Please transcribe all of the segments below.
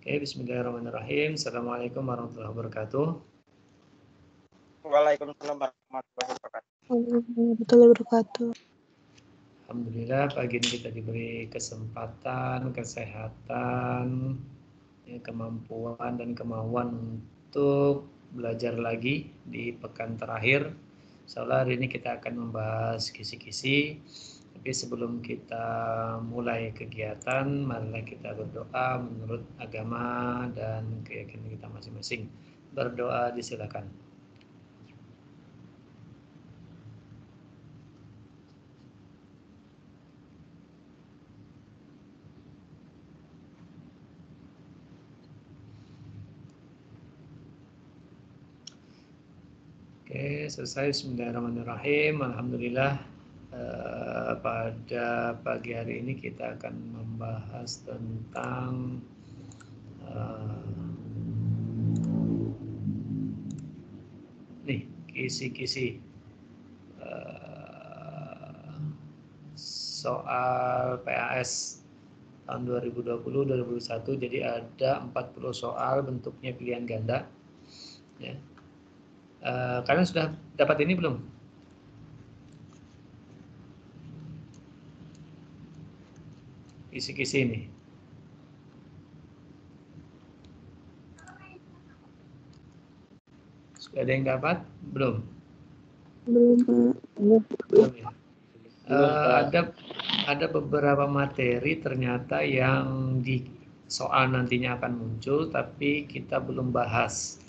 Oke, bismillahirrahmanirrahim. Assalamualaikum warahmatullahi wabarakatuh. Waalaikumsalam warahmatullahi wabarakatuh. Warahmatullahi wabarakatuh. Alhamdulillah pagi ini kita diberi kesempatan, kesehatan, kemampuan dan kemauan untuk belajar lagi di pekan terakhir. Insyaallah hari ini kita akan membahas kisi-kisi. Tapi sebelum kita mulai kegiatan, marilah kita berdoa menurut agama dan keyakinan kita masing-masing. Berdoa disilakan. Oke, selesai. Bismillahirrahmanirrahim. Alhamdulillah. Pada pagi hari ini kita akan membahas tentang kisi-kisi soal PAS tahun 2020-2021. Jadi ada 40 soal, bentuknya pilihan ganda. Ya. Kalian sudah dapat ini belum? Kisi-kisi ini. Sudah ada yang dapat? Belum? Belum ya? Ada beberapa materi ternyata yang di soal nantinya akan muncul, tapi kita belum bahas.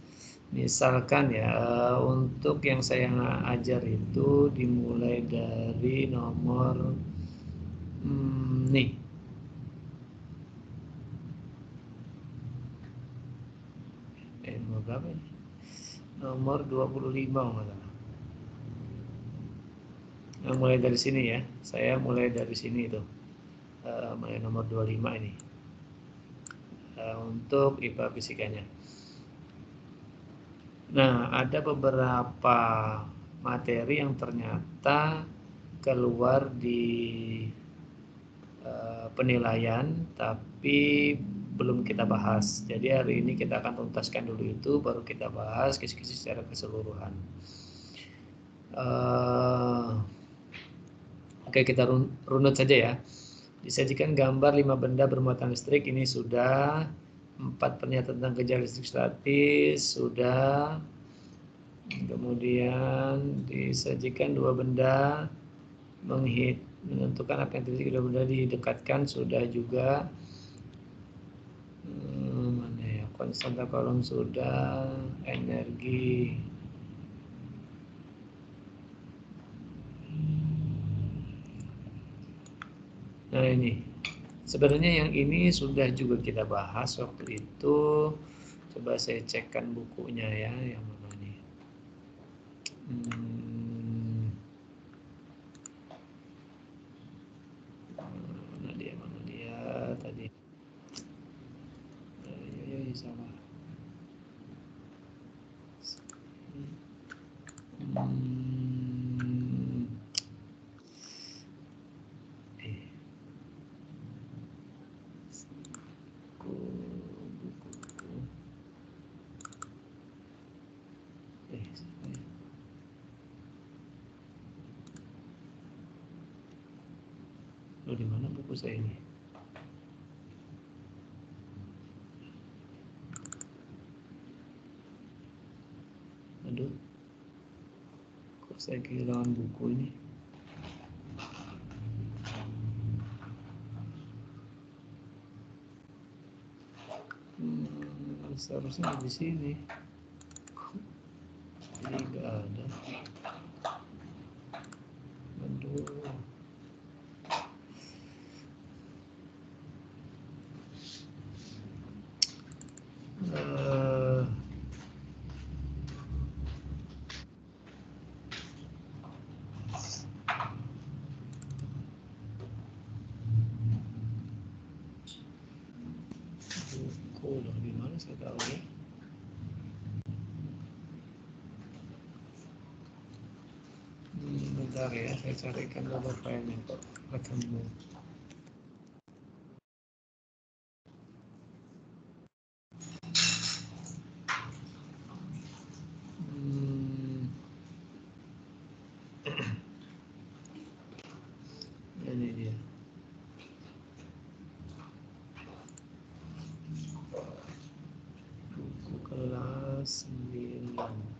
Misalkan ya, untuk yang saya ajar itu dimulai dari nomor nomor berapa ini? Nomor 25 malah. Mulai dari sini ya. Saya mulai dari sini itu. Mulai nomor 25 ini. Untuk IPA fisikanya. Nah, ada beberapa materi yang ternyata keluar di penilaian, tapi belum kita bahas. Jadi hari ini kita akan tuntaskan dulu itu, baru kita bahas kisi-kisi secara keseluruhan. Oke, kita runut saja ya. Disajikan gambar 5 benda bermuatan listrik, ini sudah. 4 pernyataan tentang gejala listrik statis, sudah. Kemudian disajikan 2 benda, menentukan apa yang terjadi kedua benda didekatkan, sudah juga. Mana ya, konstanta kolom sudah, energi. Nah ini, sebenarnya yang ini sudah juga kita bahas waktu itu. Coba saya cekkan bukunya ya, yang mana nih. Mana dia tadi. Salah. Di mana buku saya ini? Aduh, kok saya kehilangan buku ini? Seharusnya di sini. Ini nggak ada. Aduh. Buku loh, di mana saya tahu ya? Bentar ya, saya carikan dulu filenya kok ketemu. ini dia. Buku kelas 9.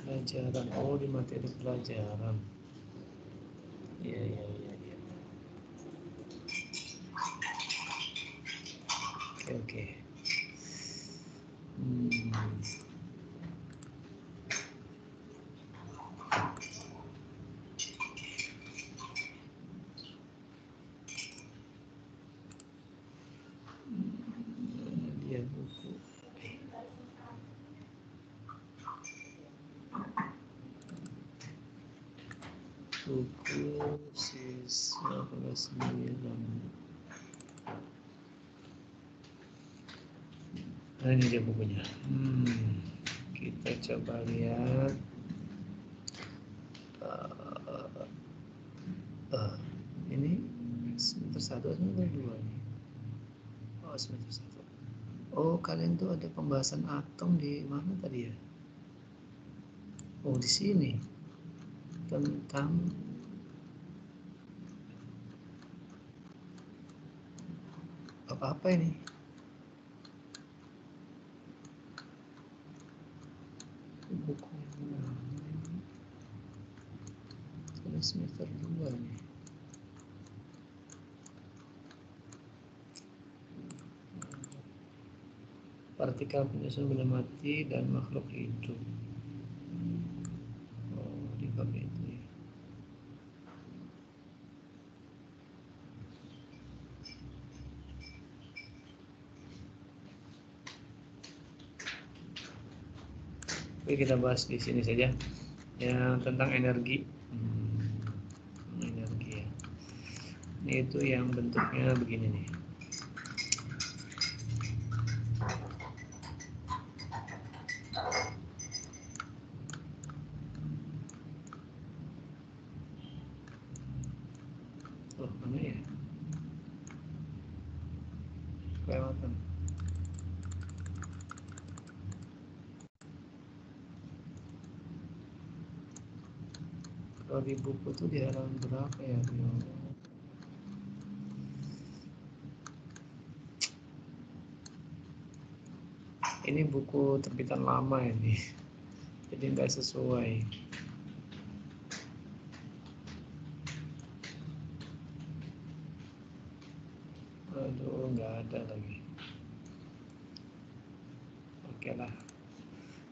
Pelajaran, oh di materi pelajaran. Iya. Oke. Dia buku. Buku siswa kelas 9. Nah, ini dia bukunya. Kita coba lihat. Ini semester 1 semester 2 nih. Oh, semester 1. Oh, kalian tuh ada pembahasan atom di mana tadi ya? Oh, di sini. Tentang apa ini? Buku ini semester 2 nih. Partikel penyusun benda mati dan makhluk hidup. Oh, di bab itu ya. Oke, kita bahas di sini saja yang tentang energi. Energi ya. Ini itu yang bentuknya begini nih. Oh, mana ya? Kelewatan. Kalau di buku tuh di halaman berapa ya? Ini buku terbitan lama ini, jadi nggak sesuai. Aduh, nggak ada lagi. Oke lah.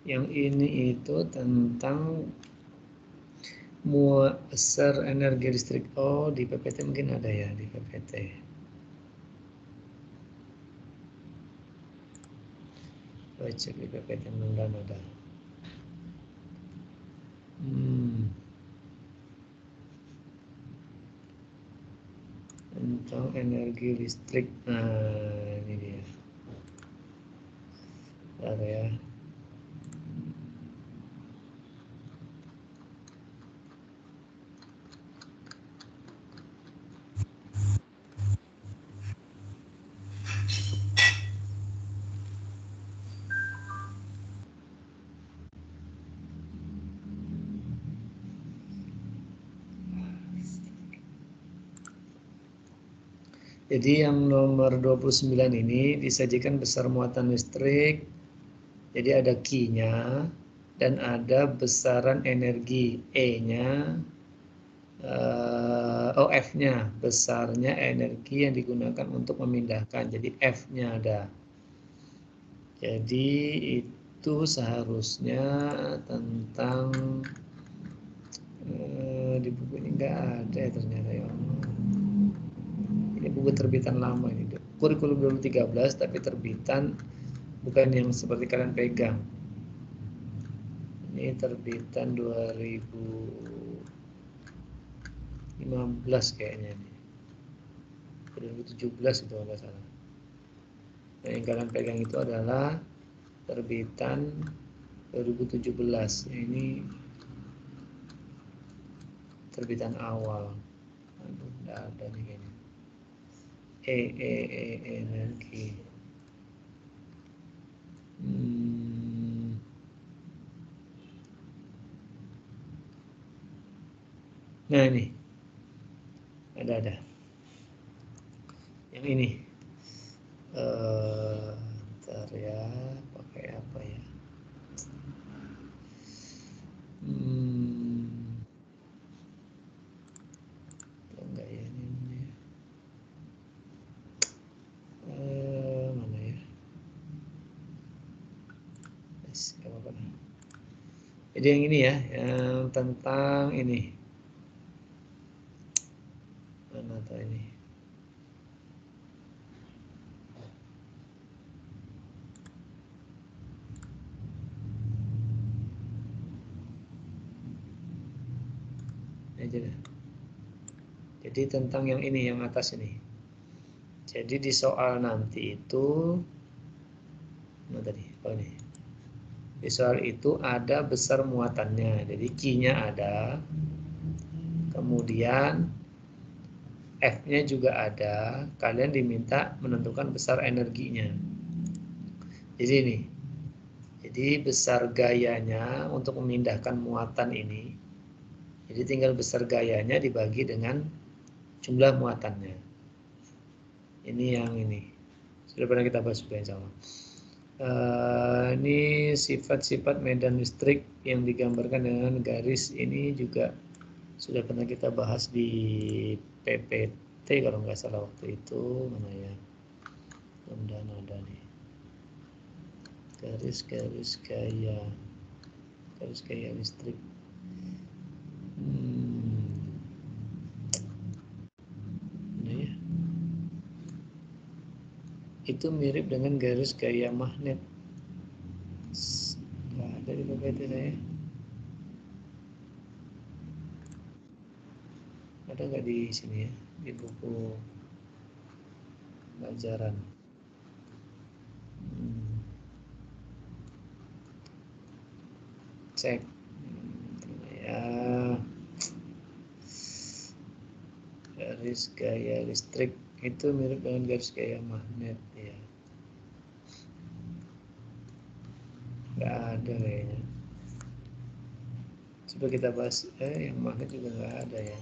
Yang ini itu tentang muasar energi listrik. Oh, di PPT mungkin ada ya, di PPT. Cek di PPT mudah ada. Tentang energi listrik. Nah, ini dia. Ada ya. Jadi yang nomor 29 ini disajikan besar muatan listrik. Jadi ada Q-nya dan ada besaran energi E-nya, F-nya, besarnya energi yang digunakan untuk memindahkan. Jadi F-nya ada. Jadi itu seharusnya tentang di buku ini nggak ada ya ternyata ya. Ini buku terbitan lama ini, kurikulum 2013 tapi terbitan bukan yang seperti kalian pegang. Ini terbitan 2015 kayaknya nih. 2017 itu nggak salah. Nah, yang kalian pegang itu adalah terbitan 2017. Ini terbitan awal. Aduh, nggak ada nih kayaknya. Energi. Nah ini ada yang ini. Ntar ya, pakai apa ya? Enggak ya ini ya. Mana ya? Gak apa-apa. Jadi yang ini ya, yang tentang ini. Mana tuh ini? Ini aja deh. Jadi tentang yang ini, yang atas ini. Jadi di soal nanti itu, mana tadi? Oh ini. Di soal itu ada besar muatannya, jadi Q-nya ada, kemudian F-nya juga ada, kalian diminta menentukan besar energinya. Jadi ini, jadi besar gayanya untuk memindahkan muatan ini, jadi tinggal besar gayanya dibagi dengan jumlah muatannya. Ini yang ini, sudah pernah kita bahas juga insya Allah. Ini sifat-sifat medan listrik yang digambarkan dengan garis ini juga sudah pernah kita bahas di PPT kalau nggak salah waktu itu. Mana ya, mudah-mudahan ada nih, garis gaya listrik. Nah ya, itu mirip dengan garis gaya magnet. Nggak ada di PPT saya. Ada nggak di sini ya, di buku pelajaran? Cek ya, garis gaya listrik itu mirip dengan garis gaya magnet ya. Nggak ada kayaknya. Coba kita bahas, yang magnet juga nggak ada ya.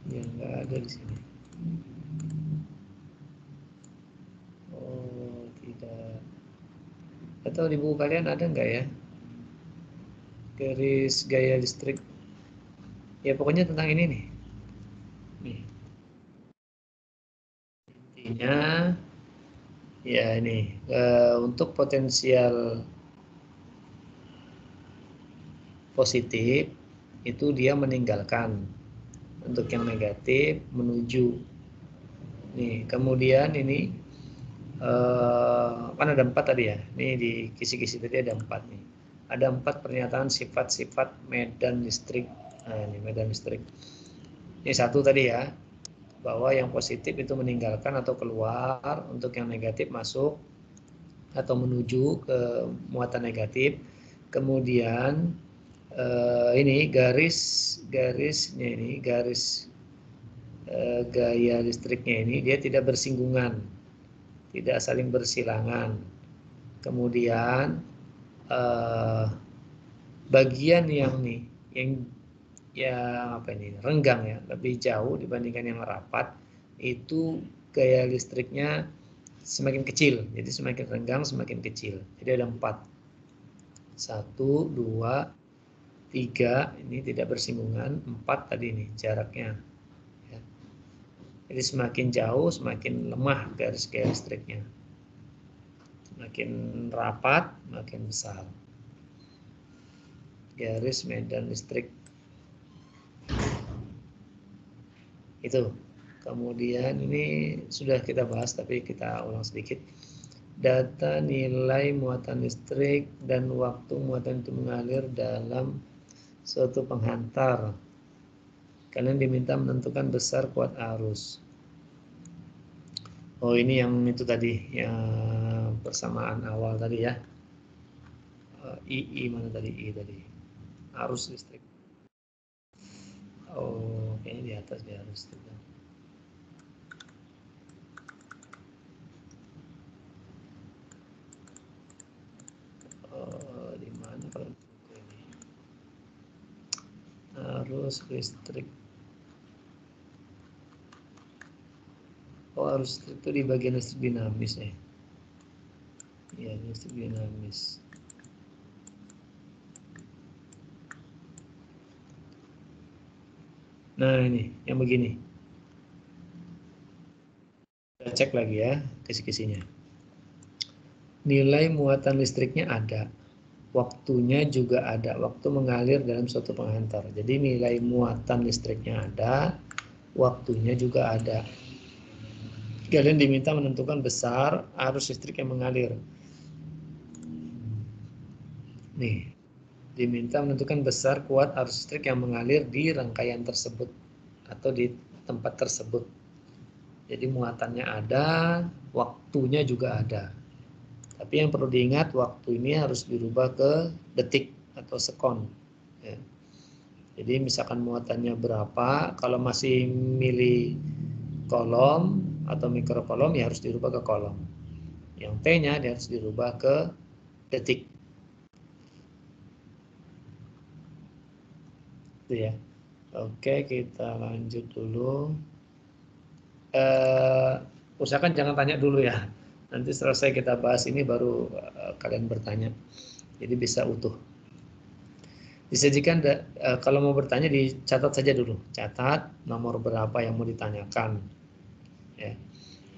Ya nggak ada di sini. Oh tidak. Atau di buku kalian ada nggak ya garis gaya listrik? Ya pokoknya tentang ini nih. Nih. Intinya ya ini untuk potensial positif itu dia meninggalkan, untuk yang negatif menuju. Nih kemudian ini kan ada 4 tadi ya. Ini di kisi-kisi tadi ada 4 nih. Ada 4 pernyataan sifat-sifat medan listrik. Nah ini medan listrik. Ini 1 tadi ya, bahwa yang positif itu meninggalkan atau keluar, untuk yang negatif masuk atau menuju ke muatan negatif. Kemudian ini garisnya ini, garis gaya listriknya ini dia tidak bersinggungan, tidak saling bersilangan. Kemudian bagian yang apa ini, renggang ya, lebih jauh dibandingkan yang rapat, itu gaya listriknya semakin kecil. Jadi semakin renggang semakin kecil. Jadi ada 4. 1, 2, 3 ini tidak bersinggungan, 4 tadi ini jaraknya. Ya. Jadi semakin jauh semakin lemah garis gaya listriknya. Semakin rapat makin besar garis medan listrik itu. Kemudian ini sudah kita bahas tapi kita ulang sedikit. Data nilai muatan listrik dan waktu muatan itu mengalir dalam suatu penghantar. Kalian diminta menentukan besar kuat arus. Oh, ini yang itu tadi, yang persamaan awal tadi ya. II mana tadi? I tadi. Arus listrik. Oh, kayaknya di atas dia arus listrik. Di mana kalau ini? Arus listrik. Oh, arus listrik itu di bagian listrik dinamis ya. Iya, listrik dinamis. Nah, ini yang begini. Kita cek lagi ya kisi-kisinya. Nilai muatan listriknya ada. Waktunya juga ada. Waktu mengalir dalam suatu penghantar. Jadi nilai muatan listriknya ada. Waktunya juga ada. Kalian diminta menentukan besar arus listrik yang mengalir. Nih, diminta menentukan besar kuat arus listrik yang mengalir di rangkaian tersebut atau di tempat tersebut. Jadi muatannya ada, waktunya juga ada. Tapi yang perlu diingat, waktu ini harus dirubah ke detik atau sekon. Ya. Jadi misalkan muatannya berapa, kalau masih milih kolom atau mikrokolom ya harus dirubah ke kolom. Yang T-nya harus dirubah ke detik. Itu ya. Oke, kita lanjut dulu. Usahakan jangan tanya dulu ya. Nanti selesai kita bahas ini baru kalian bertanya. Jadi bisa utuh. Disajikan kalau mau bertanya dicatat saja dulu. Catat nomor berapa yang mau ditanyakan. Ya.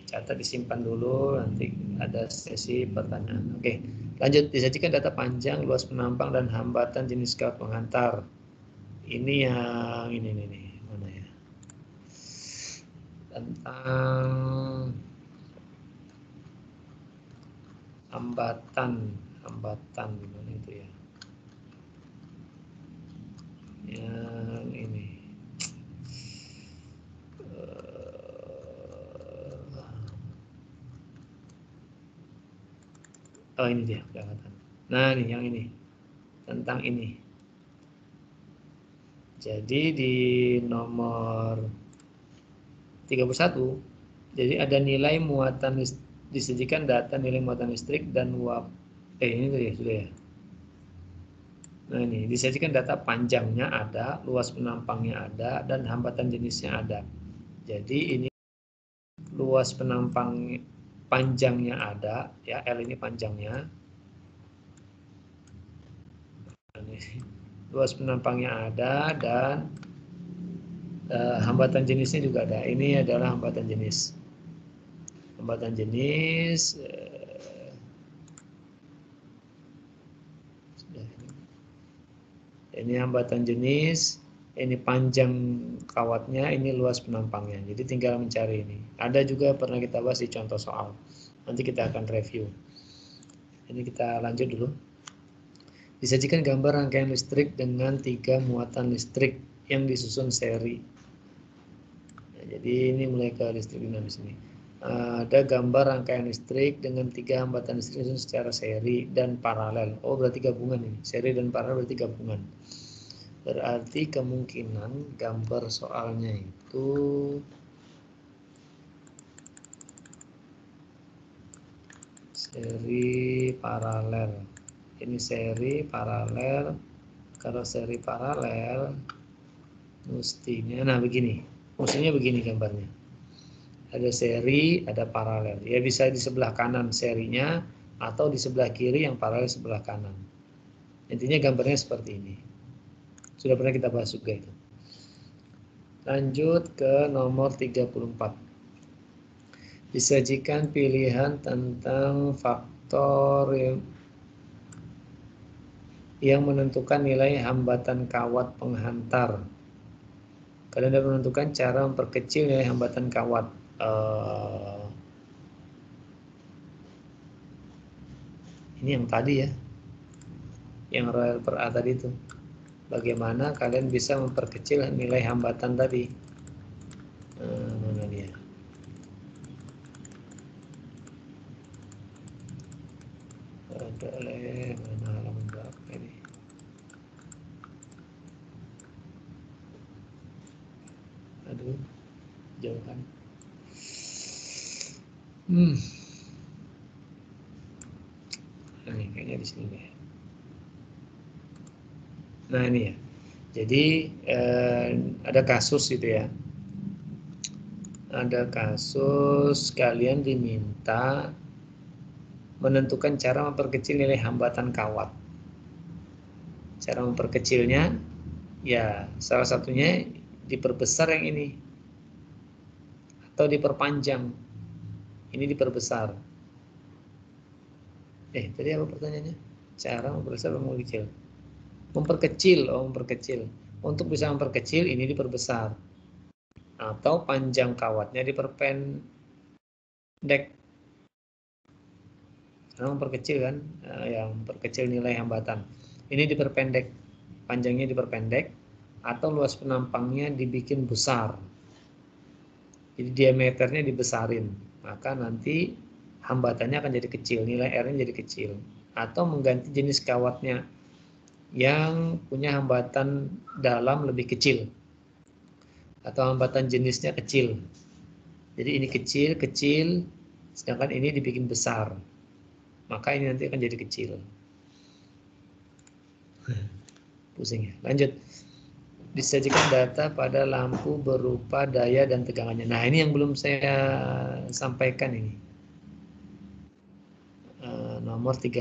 Catat disimpan dulu, nanti ada sesi pertanyaan. Oke, lanjut. Disajikan data panjang, luas penampang dan hambatan jenis kawat penghantar. Ini yang ini mana ya? Tentang hambatan gimana itu ya? Yang ini. Oh, ini dia kelihatan. Nah, nih yang ini. Tentang ini. Jadi di nomor 31, jadi ada nilai muatan disajikan data nilai muatan listrik dan uap. Ini tuh ya, sudah ya. Nah, ini disajikan data panjangnya ada, luas penampangnya ada, dan hambatan jenisnya ada. Jadi ini luas penampang panjangnya ada, ya L ini panjangnya. Luas penampangnya ada dan hambatan jenisnya juga ada. Ini adalah hambatan jenis. Hambatan jenis ini hambatan jenis, ini panjang kawatnya, ini luas penampangnya. Jadi tinggal mencari ini. Ada juga pernah kita bahas di contoh soal. Nanti kita akan review. Ini kita lanjut dulu. Disajikan gambar rangkaian listrik dengan 3 muatan listrik yang disusun seri. Nah, jadi ini mulai ke listrik dinamis ini. Ada gambar rangkaian listrik dengan 3 hambatan listrik disusun secara seri dan paralel. Oh, berarti gabungan ini. Seri dan paralel berarti gabungan. Berarti kemungkinan gambar soalnya itu seri paralel. Ini seri paralel. Kalau seri paralel mestinya, nah begini. Mestinya begini gambarnya. Ada seri, ada paralel. Ya bisa di sebelah kanan serinya atau di sebelah kiri yang paralel sebelah kanan. Intinya gambarnya seperti ini. Sudah pernah kita bahas juga itu. Lanjut ke nomor 34. Disajikan pilihan tentang faktor yang menentukan nilai hambatan kawat penghantar. Kalian dapat menentukan cara memperkecil nilai hambatan kawat. Ini yang tadi ya, yang rel per A tadi itu. Bagaimana kalian bisa memperkecil nilai hambatan tadi? Mana dia? Boleh, mana halaman berapa ini? Aduh, jauh kan. Ini kayaknya di sini deh. Nah ini ya. Jadi ada kasus gitu ya. Ada kasus kalian diminta menentukan cara memperkecil nilai hambatan kawat. Cara memperkecilnya ya salah satunya diperbesar yang ini atau diperpanjang. Ini diperbesar. Tadi apa pertanyaannya? Cara memperbesar atau memperkecil? Memperkecil. Untuk bisa memperkecil ini diperbesar. Atau panjang kawatnya diperpendek. Karena memperkecil kan, yang memperkecil nilai hambatan. Ini diperpendek, panjangnya diperpendek, atau luas penampangnya dibikin besar. Jadi diameternya dibesarin, maka nanti hambatannya akan jadi kecil, nilai R-nya jadi kecil. Atau mengganti jenis kawatnya yang punya hambatan dalam lebih kecil, atau hambatan jenisnya kecil. Jadi ini kecil, sedangkan ini dibikin besar. Maka ini nanti akan jadi kecil. Pusing ya. Lanjut. Disajikan data pada lampu berupa daya dan tegangannya. Nah ini yang belum saya sampaikan ini. Nomor 35.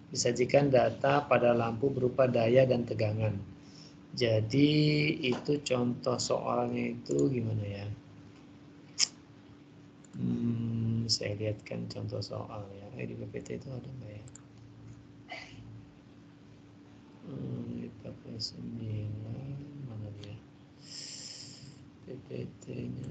Disajikan data pada lampu berupa daya dan tegangan. Jadi itu contoh soalnya itu gimana ya? Saya lihatkan contoh soal ya. Di PPT itu ada nggak ya? 49 mana dia? PPT-nya.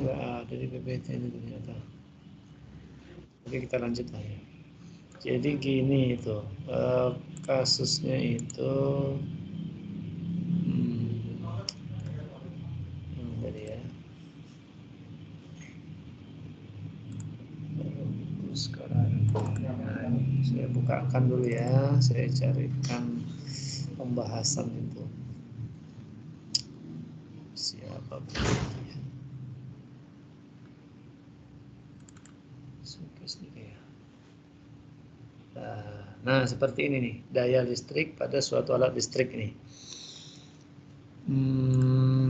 Nggak ada di PPT ini ternyata. Oke, kita lanjut lagi. Jadi gini itu kasusnya itu tadi ya. Sekarang saya bukakan dulu ya, saya carikan pembahasan itu. Siapa ya? Nah, seperti ini nih, daya listrik pada suatu alat listrik ini.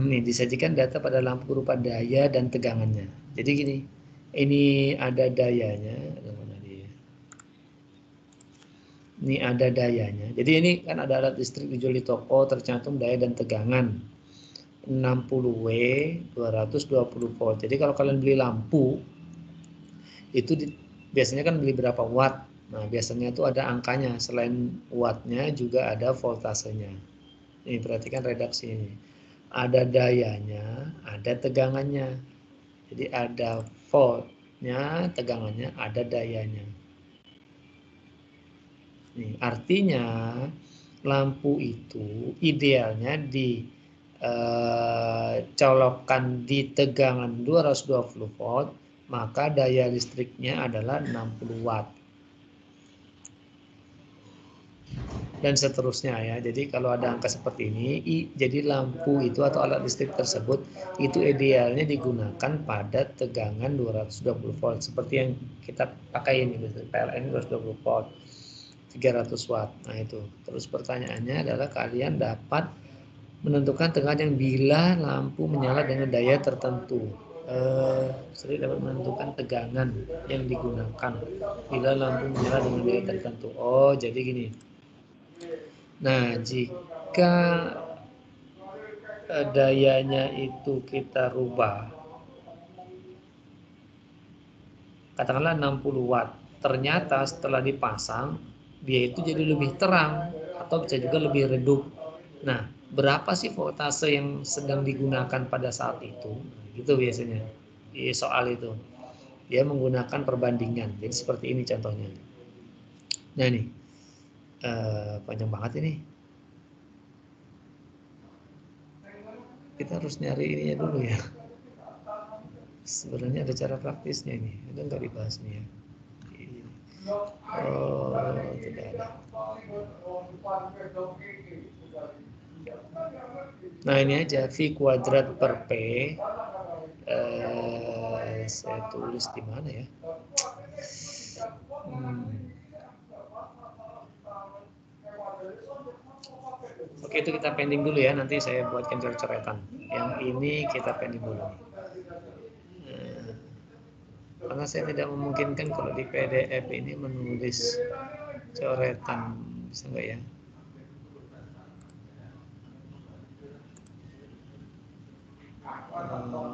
Nih disajikan data pada lampu berupa daya dan tegangannya. Jadi gini, ini ada dayanya, ini ada dayanya. Jadi ini kan ada alat listrik dijual di toko, tercantum daya dan tegangan 60W 220 volt. Jadi kalau kalian beli lampu itu biasanya kan beli berapa watt. Nah biasanya itu ada angkanya, selain wattnya juga ada voltasenya. Ini perhatikan redaksi ini. Ada dayanya, ada tegangannya. Jadi ada voltnya, tegangannya, ada dayanya. Nih, artinya lampu itu idealnya dicolokkan di tegangan 220 volt, maka daya listriknya adalah 60 watt. Dan seterusnya ya. Jadi kalau ada angka seperti ini, jadi lampu itu atau alat listrik tersebut itu idealnya digunakan pada tegangan 220 volt seperti yang kita pakai ini, PLN 220 volt 300 watt. Nah itu. Terus pertanyaannya adalah kalian dapat menentukan tegangan yang bila lampu menyala dengan daya tertentu. Sering dapat menentukan tegangan yang digunakan bila lampu menyala dengan daya tertentu. Oh, jadi gini. Nah, jika dayanya itu kita rubah, katakanlah 60 watt, ternyata setelah dipasang dia itu jadi lebih terang atau bisa juga lebih redup. Nah, berapa sih voltase yang sedang digunakan pada saat itu? Gitu biasanya di soal itu. Dia menggunakan perbandingan. Jadi seperti ini contohnya. Nah ini panjang banget ini. Kita harus nyari ininya dulu ya. Sebenarnya ada cara praktisnya ini. Ada nggak dibahas nih ya? Oh, tidak ada. Nah ini aja V kuadrat per P. Saya tulis di mana ya? Oke, itu kita pending dulu ya. Nanti saya buatkan coret-coretan. Yang ini kita pending dulu. Karena saya tidak memungkinkan kalau di PDF ini menulis coretan, bisa nggak ya?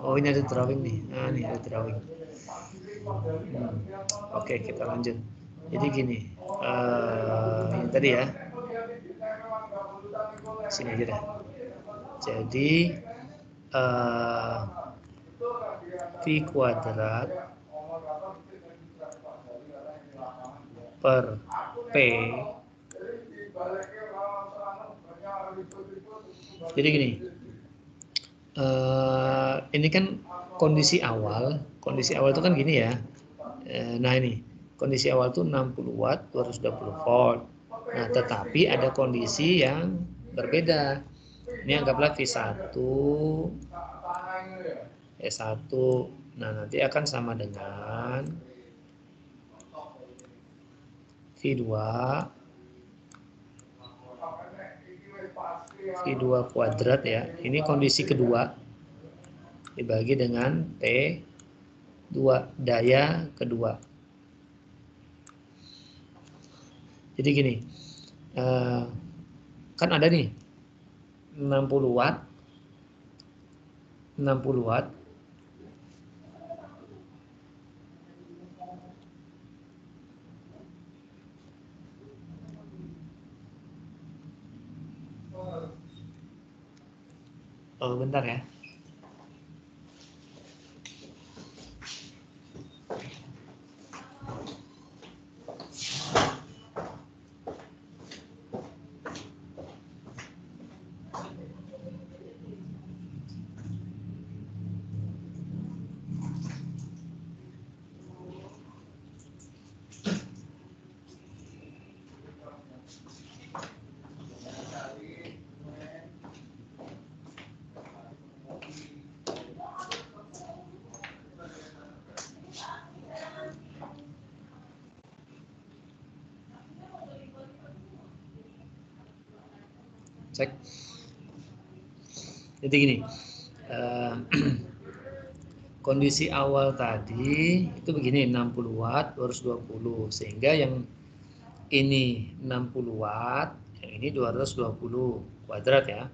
Oh ini ada drawing nih. Nah ini ada drawing. Oke, kita lanjut. Jadi gini, ini tadi ya. Sini aja deh. Jadi V kuadrat per P. Jadi gini, ini kan kondisi awal itu kan gini ya. Nah ini kondisi awal itu 60 watt 220 volt. Nah tetapi ada kondisi yang berbeda. Ini anggaplah V1 E1. Nah nanti akan sama dengan V2 kuadrat ya. Ini kondisi kedua dibagi dengan T2, daya kedua. Jadi gini, kan ada nih 60 watt, bentar ya. Cek. Jadi gini, kondisi awal tadi itu begini, 60 watt 220, sehingga yang ini 60 watt, yang ini 220 kuadrat ya,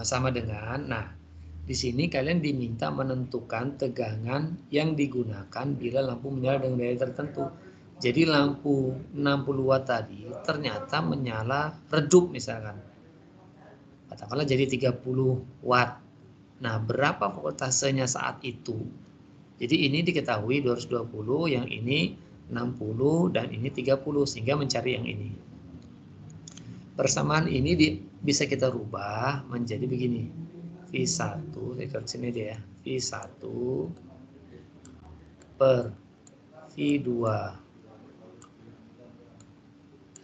sama dengan, nah di sini kalian diminta menentukan tegangan yang digunakan bila lampu menyala dengan daya tertentu. Jadi lampu 60 watt tadi ternyata menyala redup misalkan. Katakanlah jadi 30 watt. Nah, berapa voltasenya saat itu? Jadi ini diketahui 220, yang ini 60 dan ini 30 sehingga mencari yang ini. Persamaan ini bisa kita rubah menjadi begini. V1, saya ke sini aja ya. V1 per V2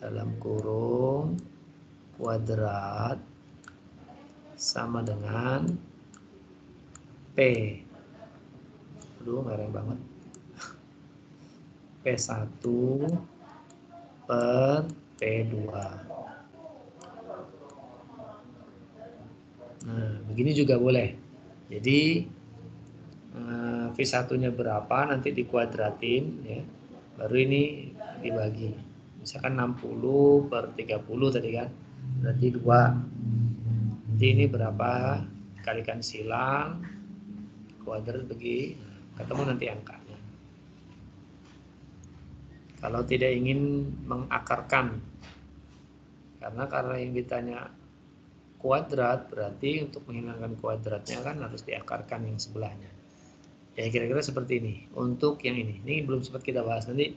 dalam kurung kuadrat sama dengan P. Aduh, mereng banget. P1 per P2. Nah, begini juga boleh. Jadi V1-nya berapa nanti dikuadratin ya. Baru ini dibagi. Misalkan 60 per 30 tadi kan. berarti 2. Nanti ini berapa? Kalikan silang, kuadrat bagi, ketemu nanti angkanya. Kalau tidak ingin mengakarkan, karena yang ditanya kuadrat, berarti untuk menghilangkan kuadratnya kan harus diakarkan yang sebelahnya. Ya kira-kira seperti ini. Untuk yang ini belum sempat kita bahas, nanti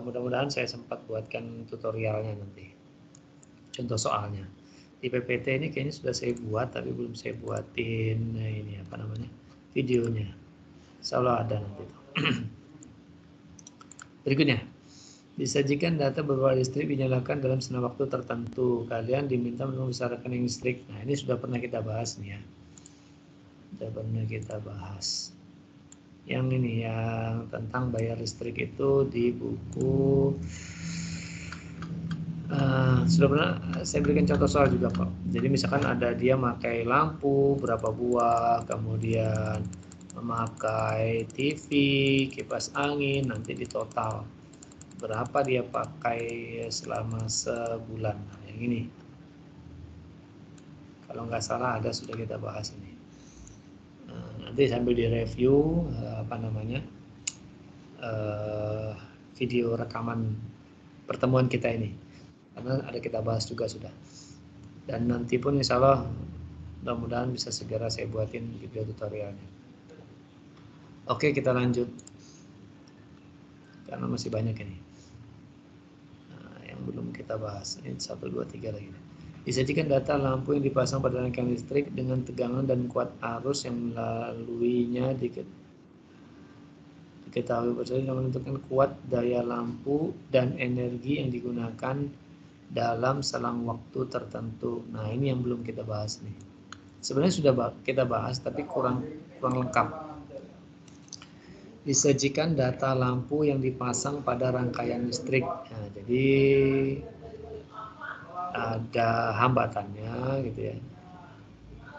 mudah-mudahan saya sempat buatkan tutorialnya nanti. Contoh soalnya. Di PPT ini kayaknya sudah saya buat, tapi belum saya buatin ini apa namanya, videonya. Insya Allah ada nanti. Berikutnya, disajikan data beberapa listrik dinyalakan dalam selang waktu tertentu. Kalian diminta membesar rekening listrik. Nah, ini sudah pernah kita bahas nih ya. Sudah pernah kita bahas. Yang ini yang tentang bayar listrik itu di buku. Sudah pernah saya berikan contoh soal juga kok. Jadi misalkan ada dia pakai lampu berapa buah, kemudian memakai TV, kipas angin, nanti di total berapa dia pakai selama sebulan. Nah, yang ini kalau nggak salah ada, sudah kita bahas ini. Nanti sambil direview apa namanya video rekaman pertemuan kita ini, karena ada kita bahas juga sudah. Dan nanti pun insya Allah mudah-mudahan bisa segera saya buatin video tutorialnya. Oke, kita lanjut karena masih banyak ini yang belum kita bahas. Ini 1, 2, 3 lagi. Disajikan data lampu yang dipasang pada rangkaian listrik dengan tegangan dan kuat arus yang melaluinya diketahui bersama yang menentukan kuat daya lampu dan energi yang digunakan dalam selang waktu tertentu. Nah, ini yang belum kita bahas nih. Sebenarnya sudah kita bahas tapi kurang lengkap. Disajikan data lampu yang dipasang pada rangkaian listrik. Nah, jadi ada hambatannya gitu ya.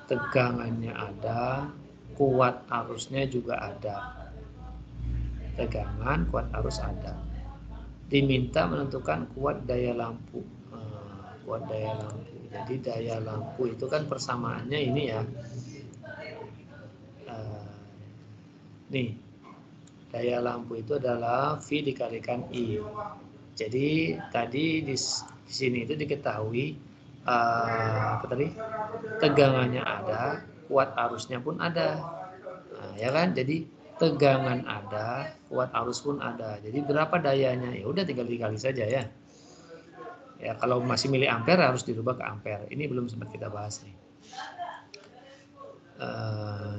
Tegangannya ada, kuat arusnya juga ada. Tegangan, kuat arus ada. Diminta menentukan kuat daya lampu. Kuat daya lampu. Jadi daya lampu itu kan persamaannya ini ya. Nih. Daya lampu itu adalah V dikalikan I. Jadi tadi di sini itu diketahui apa tadi? Tegangannya ada, kuat arusnya pun ada. Nah, ya kan? Jadi tegangan ada, kuat arus pun ada. Jadi berapa dayanya? Ya udah tinggal dikali saja ya. Ya kalau masih miliampere harus dirubah ke ampere. Ini belum sempat kita bahas nih.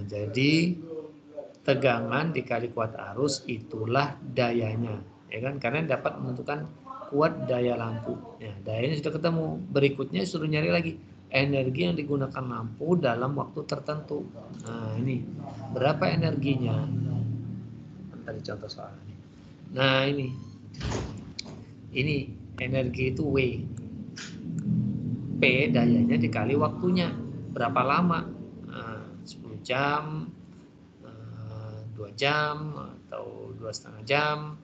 Jadi tegangan dikali kuat arus itulah dayanya, ya kan? Karena dapat menentukan kuat daya lampu. Ya, dayanya sudah ketemu. Berikutnya suruh nyari lagi energi yang digunakan lampu dalam waktu tertentu. Nah, ini berapa energinya? Tadi contoh soalnya. Nah, ini energi itu W. P dayanya dikali waktunya. Berapa lama? 10 jam, 2 jam atau 2,5 jam.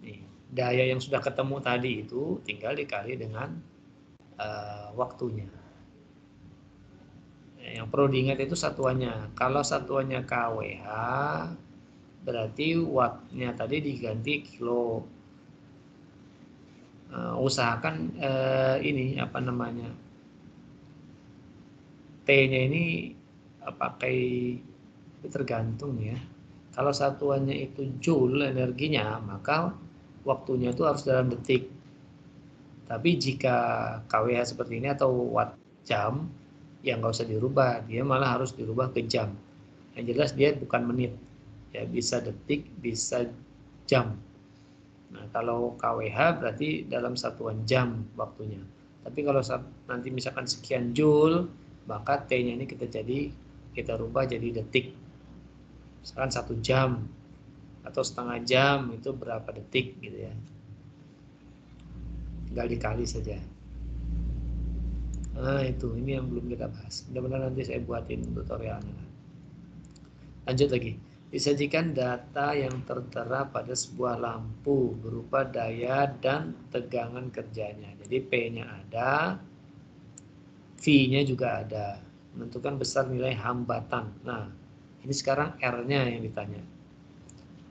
Nih, daya yang sudah ketemu tadi itu tinggal dikali dengan waktunya. Yang perlu diingat itu satuannya. Kalau satuannya kWh, berarti wattnya tadi diganti kilo. Usahakan ini apa namanya, T-nya ini pakai, tergantung ya. Kalau satuannya itu joule energinya, maka waktunya itu harus dalam detik. Tapi jika kWh seperti ini atau watt jam, ya nggak usah dirubah, dia malah harus dirubah ke jam. Yang jelas dia bukan menit, ya bisa detik, bisa jam. Nah kalau kWh berarti dalam satuan jam waktunya. Tapi kalau nanti misalkan sekian joule, maka T-nya ini kita rubah jadi detik. Misalkan 1 jam atau setengah jam itu berapa detik gitu ya. Tinggal dikali saja. Nah itu, ini yang belum kita bahas. Mudah-mudahan nanti saya buatin tutorialnya. Lanjut lagi. Disajikan data yang tertera pada sebuah lampu berupa daya dan tegangan kerjanya. Jadi P-nya ada, V-nya juga ada. Menentukan besar nilai hambatan. Nah, ini sekarang R-nya yang ditanya.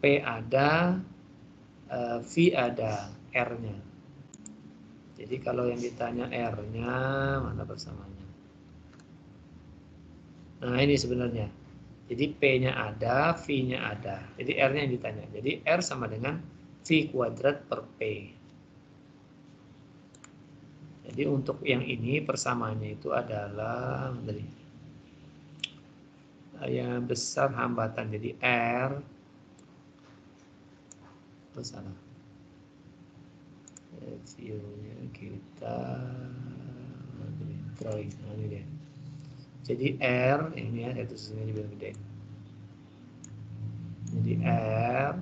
P ada, V ada, R-nya. Jadi kalau yang ditanya R-nya, mana persamaannya? Nah, ini sebenarnya. Jadi P-nya ada, V-nya ada. Jadi R-nya yang ditanya. Jadi R sama dengan V kuadrat per P. Jadi untuk yang ini persamaannya itu adalah yang besar hambatan. Jadi R salah. View-nya kita drawing. Nah, ini dia. Jadi R ini ya, itu sini biar gede. Jadi R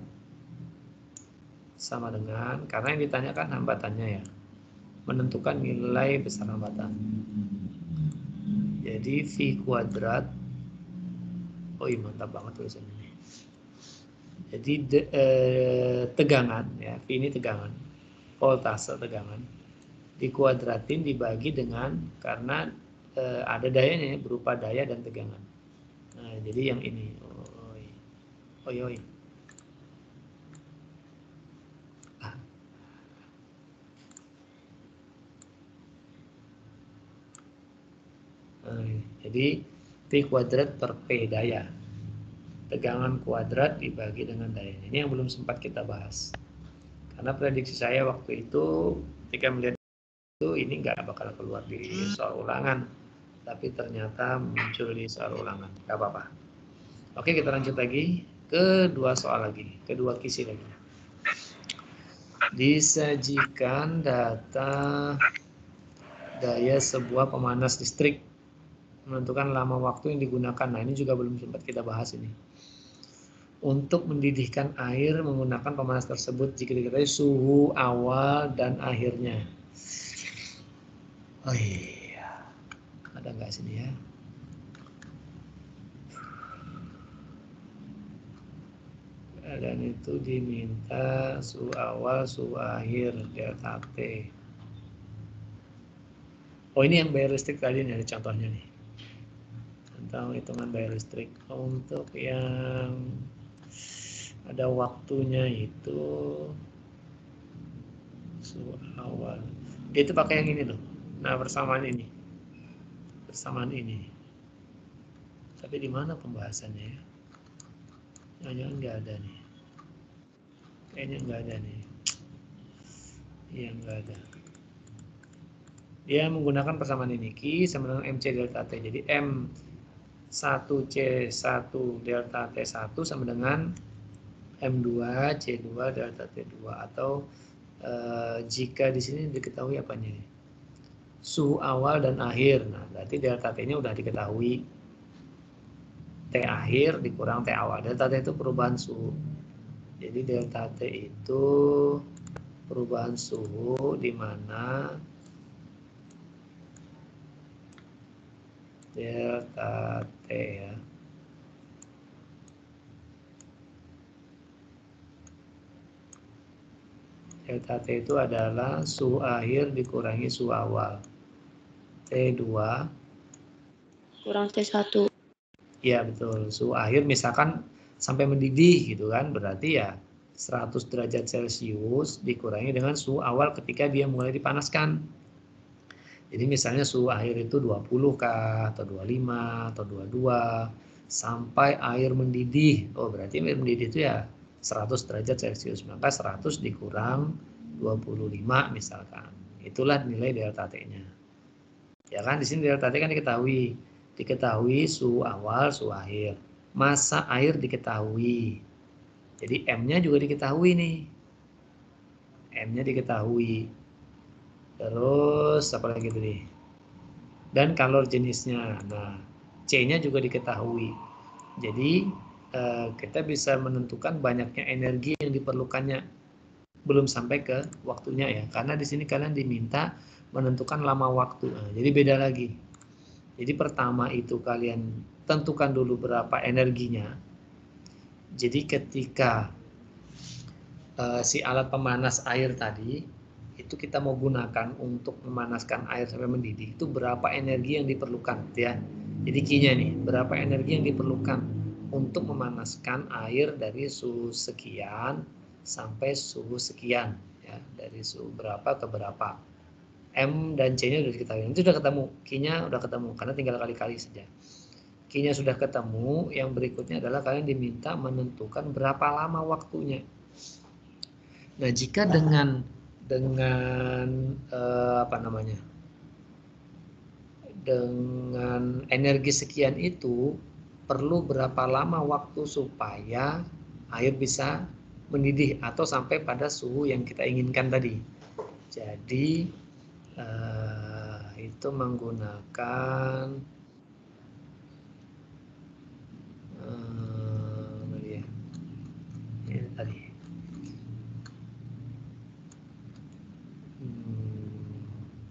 sama dengan, karena yang ditanyakan hambatannya ya, menentukan nilai besar hambatan. Jadi V kuadrat, oh iya mantap banget tulisan ini. Jadi tegangan ya, V ini tegangan, voltase tegangan, dikuadratin dibagi dengan, karena ada dayanya berupa daya dan tegangan. Nah jadi yang ini, oi. Jadi V kuadrat per P daya. Tegangan kuadrat dibagi dengan dayanya. Ini yang belum sempat kita bahas. Karena prediksi saya waktu itu ketika melihat itu ini nggak bakal keluar di soal ulangan. Tapi ternyata muncul di soal ulangan. Nggak apa-apa. Oke, kita lanjut lagi. Kedua soal lagi. Kedua kisi lagi. Disajikan data daya sebuah pemanas listrik. Menentukan lama waktu yang digunakan. Nah, ini juga belum sempat kita bahas ini. Untuk mendidihkan air menggunakan pemanas tersebut jika diketahui suhu awal dan akhirnya. Oh iya, ada nggak sini ya? Dan itu diminta suhu awal, suhu akhir, delta T. Oh ini yang bayar listrik tadi nih, ada contohnya nih. Tentang hitungan bayar listrik. Untuk yang ada waktunya itu suhu awal. Dia itu pakai yang ini loh. Nah persamaan ini. Persamaan ini. Tapi di mana pembahasannya ya? Jangan-jangan nggak ada nih. Kayaknya nggak ada nih. Iya nggak ada. Dia menggunakan persamaan ini. Q sama dengan MC delta T. Jadi M1C1 delta T1 sama dengan M2C2 delta T2. Atau jika di sini diketahui apanya nih? Suhu awal dan akhir. Nah, berarti delta T-nya udah diketahui. T akhir dikurang T awal. Delta T itu perubahan suhu. Jadi delta T itu perubahan suhu di mana delta T ya. Delta T itu adalah suhu akhir dikurangi suhu awal. T2 kurang T1. ya betul. Suhu akhir misalkan sampai mendidih gitu kan, berarti ya 100 derajat Celcius dikurangi dengan suhu awal ketika dia mulai dipanaskan. Jadi misalnya suhu akhir itu 20 kah, atau 25, atau 22, sampai air mendidih. Oh berarti air mendidih itu ya 100 derajat Celcius. Maka 100 dikurang 25 misalkan. Itulah nilai delta T-nya. Ya kan di sini delta T kan diketahui suhu awal, suhu akhir. Masa air diketahui. Jadi M-nya juga diketahui nih. M-nya diketahui. Terus apa lagi tadi? Dan kalor jenisnya. Nah, C-nya juga diketahui. Jadi kita bisa menentukan banyaknya energi yang diperlukannya. Belum sampai ke waktunya ya. Karena di sini kalian diminta menentukan lama waktu. Nah, jadi beda lagi. Jadi pertama itu kalian tentukan dulu berapa energinya. Jadi ketika si alat pemanas air tadi itu kita mau gunakan untuk memanaskan air sampai mendidih, itu berapa energi yang diperlukan ya. Jadi Q-nya nih, berapa energi yang diperlukan untuk memanaskan air dari suhu sekian sampai suhu sekian ya, dari suhu berapa ke berapa. M dan C-nya sudah kita itu sudah ketemu, Q-nya sudah ketemu karena tinggal kali-kali saja. Q-nya sudah ketemu, yang berikutnya adalah kalian diminta menentukan berapa lama waktunya. Nah, jika dengan apa namanya? Dengan energi sekian itu perlu berapa lama waktu supaya air bisa mendidih atau sampai pada suhu yang kita inginkan tadi. Jadi itu menggunakan ini tadi.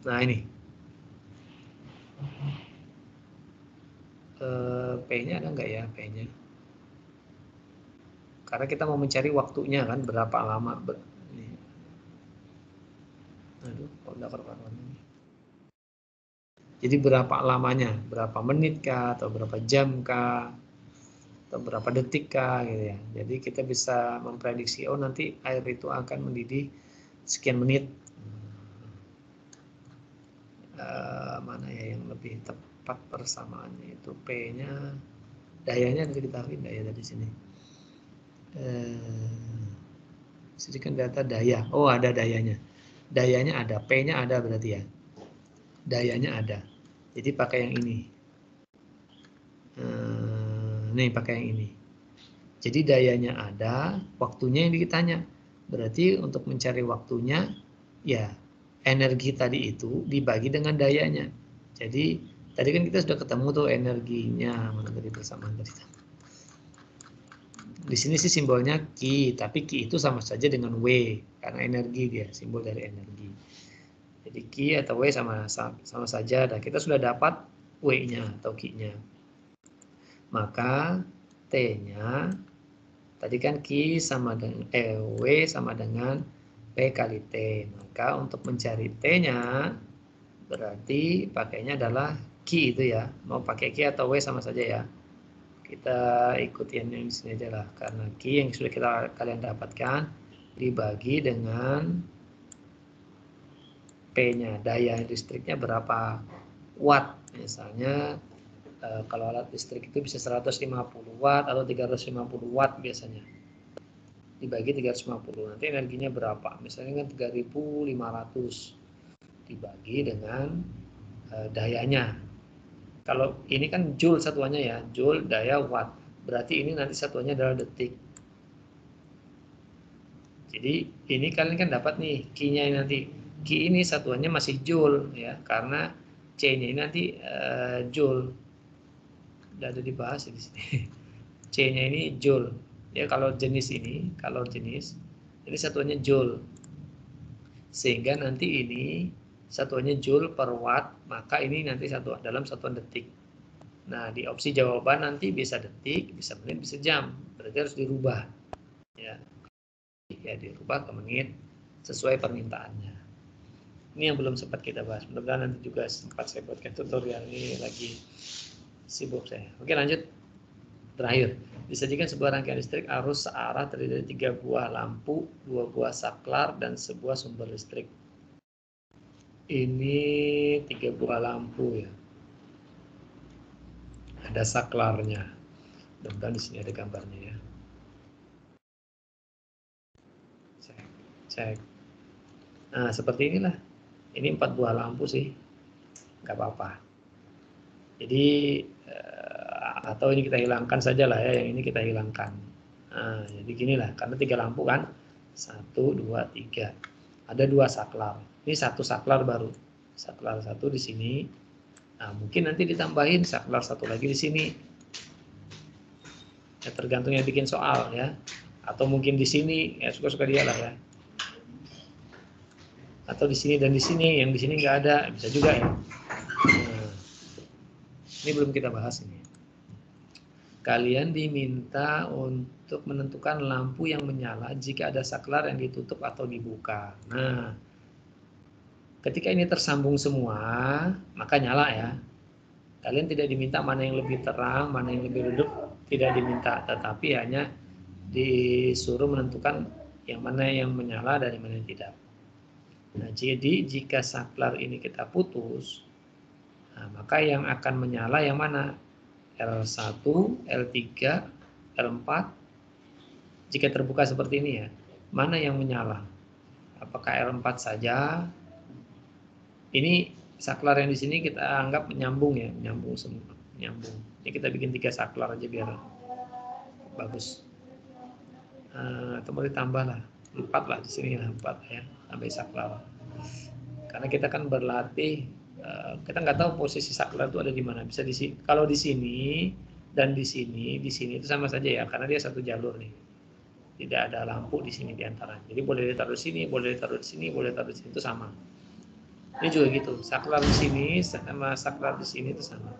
Nah ini P-nya ada nggak ya P-nya? Karena kita mau mencari waktunya kan berapa lama. Aduh, kok udah karuan ini. Jadi berapa lamanya? Berapa menit kah atau berapa jam kah? Atau berapa detik kah gitu ya. Jadi kita bisa memprediksi oh nanti air itu akan mendidih sekian menit. Mana ya yang lebih tepat persamaannya itu P-nya, dayanya bisa ditaruhin daya dari sini. Sini kan data daya. Oh, ada dayanya. Dayanya ada, P-nya ada berarti ya. Dayanya ada. Jadi pakai yang ini. Nih pakai yang ini. Jadi dayanya ada, waktunya yang ditanya. Berarti untuk mencari waktunya, ya energi tadi itu dibagi dengan dayanya. Jadi tadi kan kita sudah ketemu tuh energinya, mana tadi persamaan tadi. Di sini sih simbolnya Q, tapi Q itu sama saja dengan W karena energi dia, simbol dari energi. Jadi Q atau W sama saja. Dan kita sudah dapat W-nya atau Q-nya. Maka T-nya tadi kan Q sama dengan W sama dengan P kali T. Maka untuk mencari T-nya berarti pakainya adalah Q itu ya. Mau pakai Q atau W sama saja ya. Kita ikutin yang di sini aja lah, karena Q yang sudah kalian dapatkan dibagi dengan P-nya, daya listriknya berapa watt. Misalnya kalau alat listrik itu bisa 150 watt atau 350 watt biasanya. Dibagi 350, nanti energinya berapa? Misalnya kan 3500 dibagi dengan dayanya. Kalau ini kan joule satuannya ya, joule daya watt. Berarti ini nanti satuannya adalah detik. Jadi ini kalian kan dapat nih Q-nya nanti. Q ini satuannya masih joule ya, karena C-nya ini nanti joule. Udah ada dibahas di sini. C-nya ini joule. Ya kalau jenis ini, ini satuannya joule. Sehingga nanti ini satuannya joule per watt, maka ini nanti dalam satuan detik. Nah, di opsi jawaban nanti bisa detik, bisa menit, bisa jam. Berarti harus dirubah. Ya, dirubah ke menit sesuai permintaannya. Ini yang belum sempat kita bahas. Mudah-mudahan nanti juga sempat saya buatkan tutorial ini, lagi sibuk saya. Oke, lanjut. Terakhir, disajikan sebuah rangkaian listrik arus searah terdiri dari 3 buah lampu, 2 buah saklar, dan sebuah sumber listrik. Ini 3 buah lampu ya. Ada saklarnya. Mudah-mudahan di sini ada gambarnya ya. Cek. Nah, seperti inilah. Ini 4 buah lampu sih. Nggak apa-apa. Jadi, atau ini kita hilangkan saja lah ya. Yang ini kita hilangkan. Nah, jadi ginilah. Karena 3 lampu kan. 1, 2, 3. Ada 2 saklar. Ini 1 saklar baru. Saklar 1 di sini. Nah, mungkin nanti ditambahin saklar 1 lagi di sini. Ya, tergantung yang bikin soal ya. Atau mungkin di sini, ya suka-suka dia lah ya. Atau di sini dan di sini, yang di sini nggak ada, bisa juga ya. Nah, ini belum kita bahas ini. kalian diminta untuk menentukan lampu yang menyala jika ada saklar yang ditutup atau dibuka. Nah, ketika ini tersambung semua, maka nyala ya. Kalian tidak diminta mana yang lebih terang, mana yang lebih redup, tidak diminta, tetapi hanya disuruh menentukan yang mana yang menyala dan yang mana yang tidak. Nah, jadi jika saklar ini kita putus, nah, maka yang akan menyala yang mana? L1, L3, L4. Jika terbuka seperti ini ya, mana yang menyala? Apakah L4 saja? Ini saklar yang di sini kita anggap menyambung ya, menyambung semua, menyambung. Jadi kita bikin 3 saklar aja biar bagus. Atau mau ditambah lah, 4 lah di sini lah, 4 ya, sampai saklar. Karena kita kan berlatih, kita nggak tahu posisi saklar itu ada di mana. Bisa di sini, kalau di sini dan di sini itu sama saja ya, karena dia satu jalur nih. Tidak ada lampu di sini di antara. Jadi boleh ditaruh di sini, boleh ditaruh di sini, boleh ditaruh di sini, itu sama. Ini juga gitu, saklar di sini sama saklar di sini itu sama.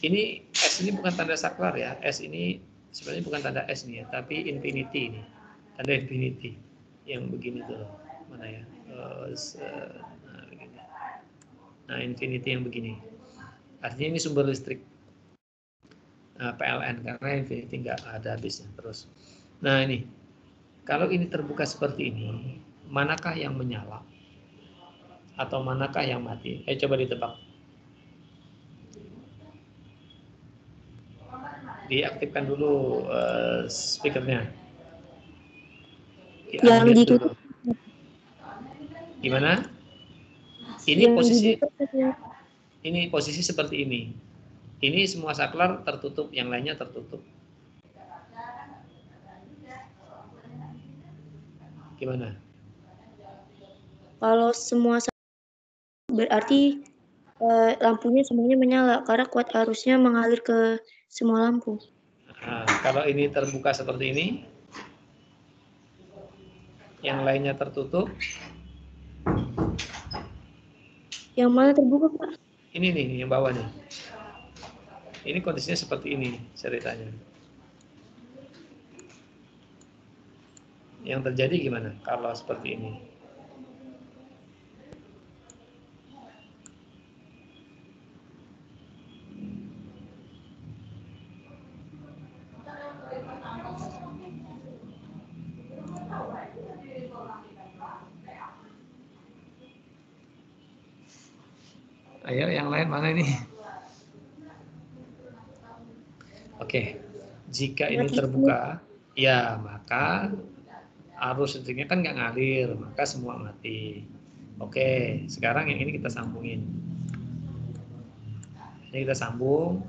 Ini S ini bukan tanda saklar ya, S ini sebenarnya bukan tanda S nih ya, tapi infinity ini, tanda infinity yang begini tuh, mana ya? Nah, begini. Nah, infinity yang begini, artinya ini sumber listrik PLN karena infinity nggak ada habisnya terus. Nah ini, kalau ini terbuka seperti ini, manakah yang menyala? Atau manakah yang mati? Coba ditebak. Diaktifkan dulu speakernya. Yang Di-unmute ditutup. dulu. Gimana? Ini posisi seperti ini. Ini semua saklar tertutup, yang lainnya tertutup. Gimana? Kalau semua berarti lampunya semuanya menyala karena kuat arusnya mengalir ke semua lampu. Nah, kalau ini terbuka seperti ini, yang lainnya tertutup. Yang mana terbuka, Pak? Ini nih, yang bawah nih. Ini kondisinya seperti ini ceritanya. Yang terjadi gimana kalau seperti ini? Ayo, yang lain mana ini? Oke, jika ini terbuka, ya maka arus listriknya kan nggak ngalir, maka semua mati. Oke, sekarang yang ini kita sambungin. Ini kita sambung,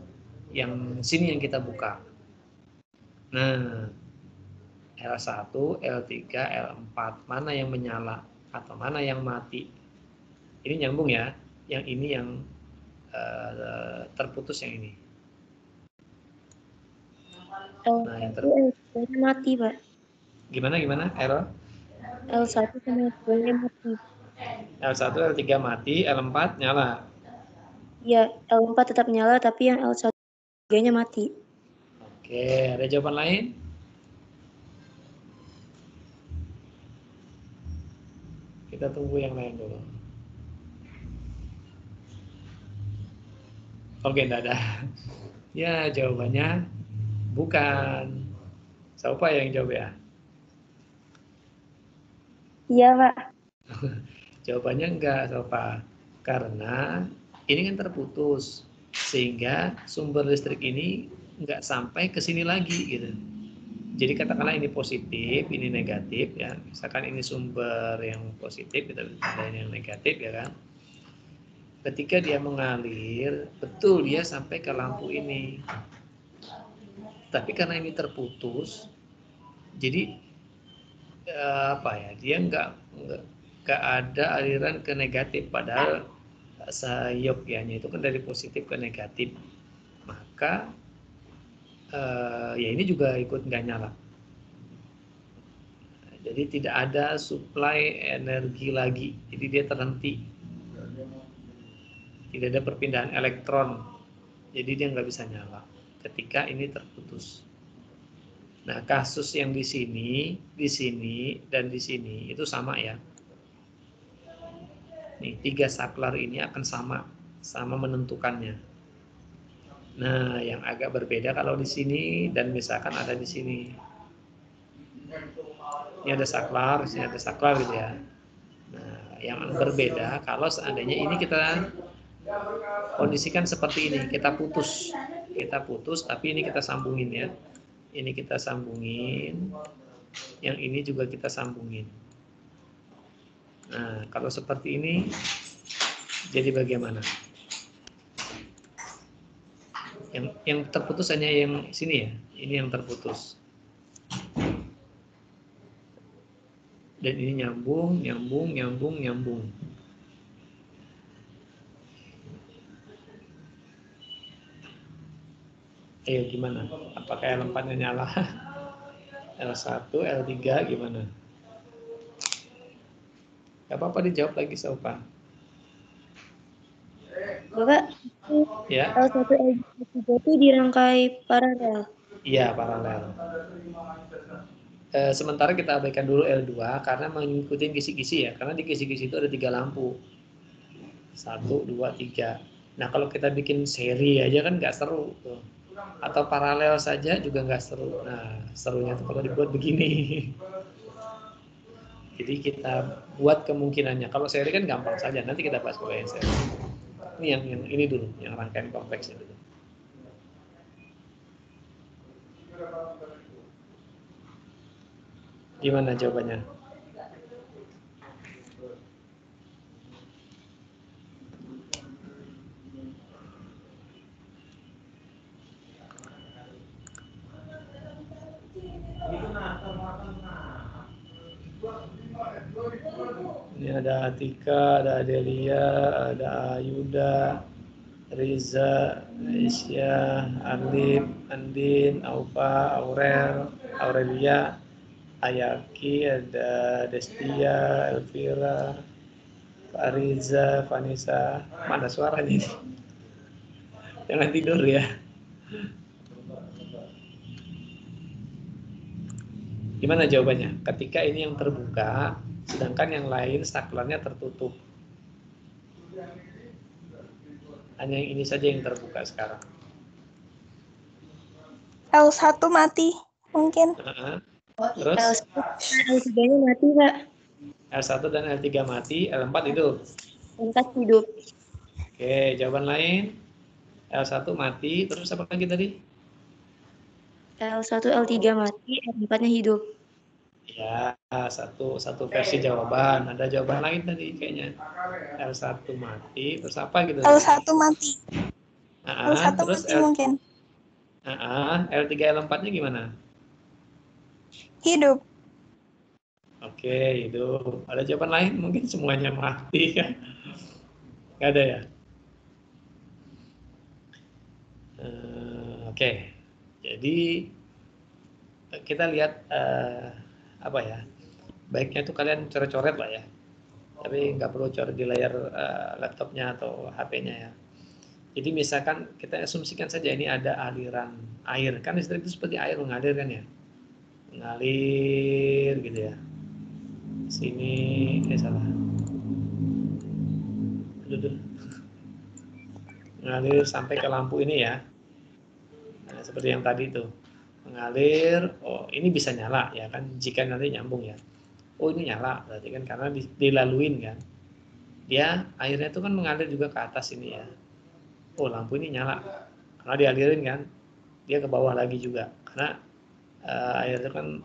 yang sini yang kita buka. Nah, L1, L3, L4, mana yang menyala atau mana yang mati? Ini nyambung ya, yang ini yang terputus yang ini. Nah, yang mati, Pak. Gimana? Error? L1 sama L2-nya mati. L1, L3 mati, L4 nyala. Ya, L4 tetap nyala, tapi yang L1-nya mati. Oke, ada jawaban lain? Kita tunggu yang lain dulu. Oke, enggak ada. Ya, jawabannya bukan. Siapa yang jawab ya? Iya, Pak. Jawabannya enggak, Sofa. Karena ini kan terputus. Sehingga sumber listrik ini enggak sampai ke sini lagi gitu. Jadi katakanlah ini positif, ini negatif ya. Misalkan ini sumber yang positif, kita ada yang negatif ya kan. Ketika dia mengalir, betul dia sampai ke lampu ini. Tapi karena ini terputus, jadi apa ya? Dia nggak ada aliran ke negatif. Padahal sayogyanya itu kan dari positif ke negatif. Maka ya ini juga ikut nggak nyala. Jadi tidak ada suplai energi lagi. Jadi dia terhenti. Tidak ada perpindahan elektron, jadi dia nggak bisa nyala. ketika ini terputus. Nah, kasus yang di sini, dan di sini itu sama ya. Nih, 3 saklar ini akan sama menentukannya. Nah, yang agak berbeda kalau di sini dan misalkan ada di sini. Ini ada saklar, sini ada saklar gitu ya. Nah, yang berbeda kalau seandainya ini kita kondisikan seperti ini, kita putus, tapi ini kita sambungin ya. Ini kita sambungin, yang ini juga kita sambungin. Nah, kalau seperti ini, jadi bagaimana? Yang terputus hanya yang sini ya, ini yang terputus. Dan ini nyambung. Ayo gimana? Apakah L4-nya nyala? L1, L3 gimana? Gak apa-apa dijawab lagi Sofa. Bapak, Ya. L1 L3 itu dirangkai paralel. Iya, paralel. Sementara kita abaikan dulu L2 karena mengikuti kisi-kisi ya. Karena di kisi-kisi itu ada 3 lampu. 1, 2, 3. Nah, kalau kita bikin seri aja kan nggak seru tuh. Atau paralel saja juga nggak seru. Nah, serunya tuh kalau dibuat begini. Jadi kita buat kemungkinannya. Kalau seri kan gampang saja. Nanti kita bahas kalau yang seri. Ini yang ini dulu, yang rangkaian kompleksnya dulu. Gimana jawabannya? Ini ada Atika, ada Adelia, ada Ayuda, Riza, Aisyah, Alif, Andin, Aufa, Aurelia, Ayaki, ada Destia, Elvira, Fariza, Vanessa. Mana suaranya ini? Jangan tidur ya. Gimana jawabannya? Ketika ini yang terbuka, sedangkan yang lain saklarnya tertutup. Hanya yang ini saja yang terbuka sekarang. L1 mati mungkin. Terus L3-nya mati, Pak. L1 dan L3 mati, L4 hidup. L4 hidup. Oke, jawaban lain. L1 mati, terus apa lagi tadi? L1, L3 mati, L4-nya hidup. Ya, satu versi jawaban. Ada jawaban lain tadi kayaknya. L1 mati, terus apa gitu? L1 mati. L1 terus mati mungkin. L3, L4-nya gimana? Hidup. Oke, hidup. Ada jawaban lain? Mungkin semuanya mati kan? Nggak ada ya? Oke. Jadi kita lihat apa ya? Baiknya itu kalian coret-coret lah ya. Tapi nggak perlu coret di layar laptopnya atau HP-nya ya. Jadi misalkan kita asumsikan saja ini ada aliran air. Kan listrik itu seperti air mengalir kan ya? Mengalir gitu ya. Sini, salah. Aduh. Mengalir sampai ke lampu ini ya. Nah, seperti yang tadi itu. Mengalir, oh ini bisa nyala ya kan, jika nanti nyambung ya. Oh ini nyala, berarti kan karena dilaluin kan. Dia airnya itu kan mengalir juga ke atas ini ya. Oh lampu ini nyala, karena dialirin kan. Dia ke bawah lagi juga, karena air itu kan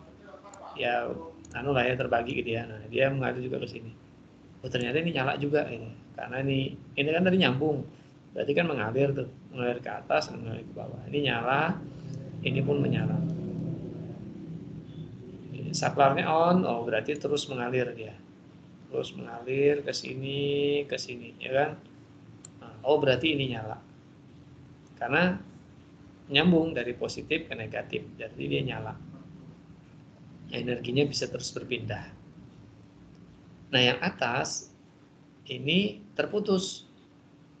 ya lah ya terbagi gitu ya. Nah dia mengalir juga ke sini. Oh ternyata ini nyala juga ini, karena ini kan tadi nyambung. Berarti kan mengalir tuh, mengalir ke atas, mengalir ke bawah. Ini nyala, ini pun menyala. Saklarnya on, oh berarti terus mengalir dia. Terus mengalir ke sini, ya kan? Nah, oh berarti ini nyala. Karena nyambung dari positif ke negatif, jadi dia nyala. Energinya bisa terus berpindah. Nah yang atas ini terputus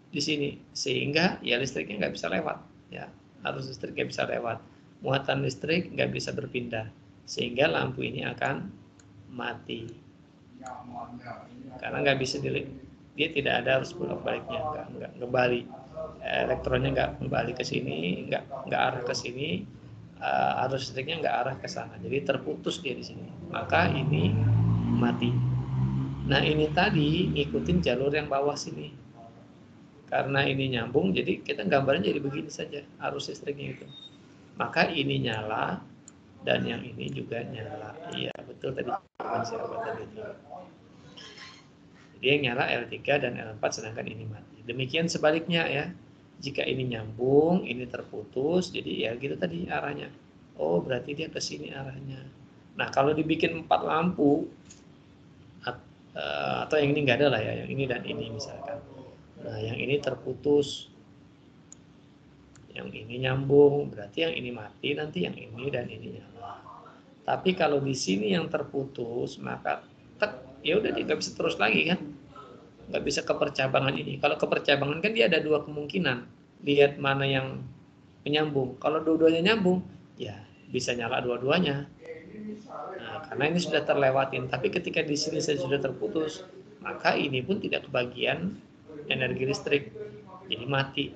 di sini, sehingga ya listriknya nggak bisa lewat. Ya, arus listrik nggak bisa lewat, muatan listrik nggak bisa berpindah, sehingga lampu ini akan mati. Karena nggak bisa dia tidak ada arus bolak-baliknya, nggak kembali, elektronnya nggak kembali ke sini, nggak arah ke sini, arus listriknya nggak arah ke sana, jadi terputus dia di sini, maka ini mati. Nah ini tadi ngikutin jalur yang bawah sini, karena ini nyambung, jadi kita gambarnya jadi begini saja arus listriknya itu, maka ini nyala dan yang ini juga nyala. Iya betul tadi siapa tadi itu. Jadi yang nyala L3 dan L4 sedangkan ini mati. Demikian sebaliknya ya. Jika ini nyambung, ini terputus, jadi ya gitu tadi arahnya. Oh, berarti dia ke sini arahnya. Nah, kalau dibikin 4 lampu atau yang ini enggak ada lah ya, yang ini dan ini misalkan. Nah, yang ini terputus. Yang ini nyambung, berarti yang ini mati, nanti yang ini dan ini nyala. Tapi kalau di sini yang terputus, maka ya udah dia nggak bisa terus lagi kan, nggak bisa ke percabangan ini. Kalau ke percabangan kan dia ada dua kemungkinan, lihat mana yang menyambung. Kalau dua-duanya nyambung, ya bisa nyala dua-duanya. Nah, karena ini sudah terlewatin. Tapi ketika di sini saya sudah terputus, maka ini pun tidak kebagian energi listrik, jadi mati.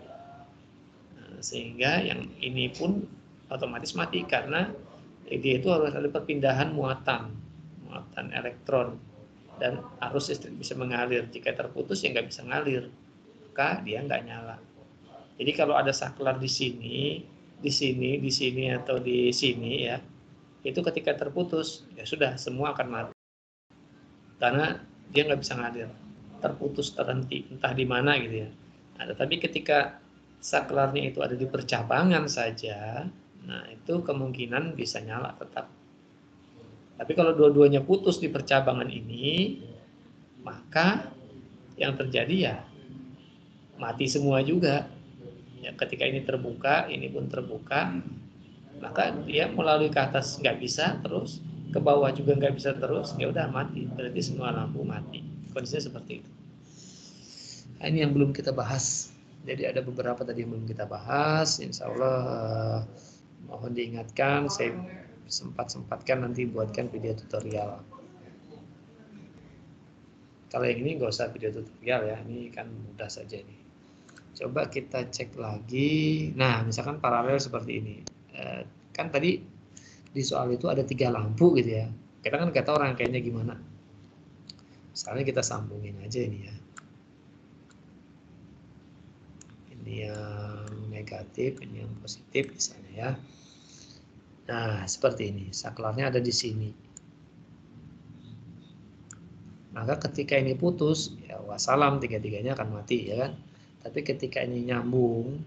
Nah, sehingga yang ini pun otomatis mati karena dia itu harus ada perpindahan muatan elektron dan arus listrik bisa mengalir. Jika terputus ya nggak bisa ngalir, maka dia nggak nyala. Jadi kalau ada saklar di sini atau di sini ya, itu ketika terputus ya sudah semua akan mati karena dia nggak bisa ngalir, terputus, terhenti entah di mana gitu ya. Nah, tetapi ketika saklarnya itu ada di percabangan saja, nah itu kemungkinan bisa nyala tetap. Tapi kalau dua-duanya putus di percabangan ini, maka yang terjadi ya mati semua juga. Ya, ketika ini terbuka, ini pun terbuka, maka dia melalui ke atas nggak bisa terus, ke bawah juga nggak bisa terus, ya udah mati. Berarti semua lampu mati. Kondisinya seperti itu. Nah, ini yang belum kita bahas. Jadi ada beberapa tadi yang belum kita bahas. Insya Allah mohon diingatkan, saya sempatkan nanti buatkan video tutorial. Kalau yang ini nggak usah video tutorial ya, ini kan mudah saja nih. Coba kita cek lagi. Nah, misalkan paralel seperti ini. Kan tadi di soal itu ada 3 lampu gitu ya. Kita kan nggak tahu rangkaiannya gimana. Misalnya kita sambungin aja ini ya. Ini yang negatif, ini yang positif misalnya ya. Nah, seperti ini. Saklarnya ada di sini. Maka ketika ini putus, ya wassalam, tiga-tiganya akan mati ya kan. Tapi ketika ini nyambung,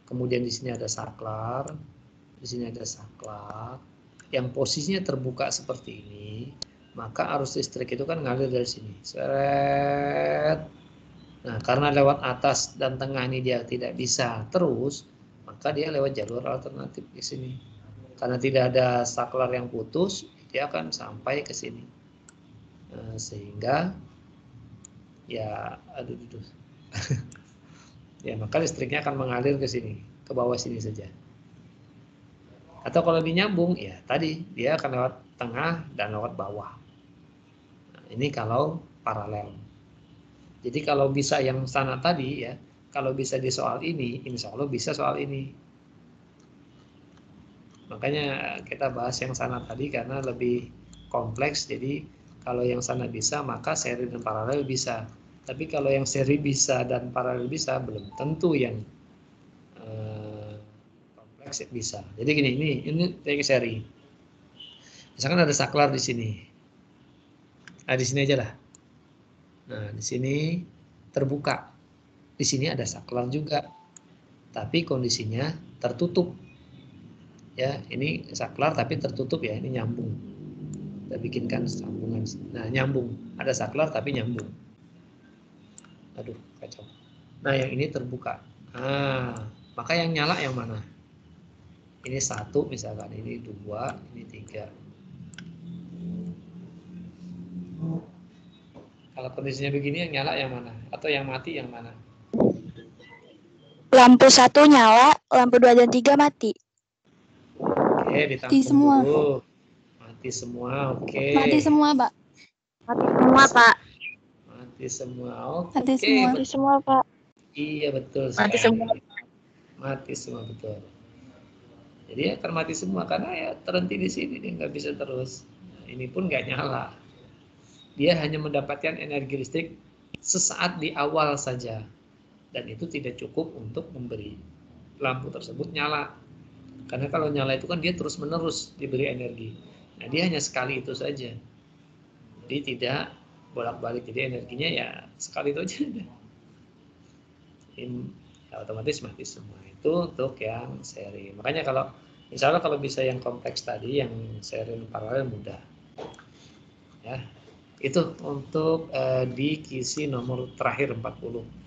kemudian di sini ada saklar, di sini ada saklar, yang posisinya terbuka seperti ini, maka arus listrik itu kan ngalir dari sini. Seret. Nah, karena lewat atas dan tengah ini dia tidak bisa terus, maka dia lewat jalur alternatif di sini. Karena tidak ada saklar yang putus, dia akan sampai ke sini. Nah, sehingga ya ya maka listriknya akan mengalir ke sini, ke bawah sini saja. Atau kalau dinyambung ya tadi dia akan lewat tengah dan lewat bawah. Nah, ini kalau paralel. Jadi kalau bisa yang sana tadi ya, kalau bisa di soal ini, insya Allah bisa soal ini. Makanya kita bahas yang sana tadi karena lebih kompleks. Jadi kalau yang sana bisa, maka seri dan paralel bisa. Tapi kalau yang seri bisa dan paralel bisa, belum tentu yang kompleks bisa. Jadi gini, ini seri. Misalkan ada saklar di sini. Nah, di sini aja lah. Nah, di sini terbuka. Di sini ada saklar juga. Tapi kondisinya tertutup. Ya, ini saklar tapi tertutup ya, ini nyambung. Kita bikinkan sambungan. Nah, nyambung. Ada saklar tapi nyambung. Aduh, kacau. Nah, yang ini terbuka. Nah, maka yang nyala yang mana? Ini 1 misalkan, ini 2, ini 3. Kalau kondisinya begini yang nyala yang mana? Atau yang mati yang mana? Lampu 1 nyala, lampu 2 dan 3 mati. Oke, ditampung semua. dulu. Mati semua, oke. Mati semua, Pak. Mati semua, Pak. Mati semua, oke. Mati semua. Mati semua, Pak. Iya, betul Mati sekali. semua. Mati semua, betul. Jadi akan mati semua karena ya terhenti di sini, dia nggak bisa terus. Nah, ini pun nggak nyala. Dia hanya mendapatkan energi listrik sesaat di awal saja. Dan itu tidak cukup untuk memberi lampu tersebut nyala. Karena kalau nyala itu kan dia terus-menerus diberi energi. Nah, dia hanya sekali itu saja. Jadi tidak bolak-balik. Jadi energinya ya sekali itu aja. Ya, otomatis mati semua. Itu untuk yang seri. Makanya kalau insya Allah kalau bisa yang kompleks tadi, yang seri paralel mudah. Ya, itu untuk di kisi nomor terakhir 40.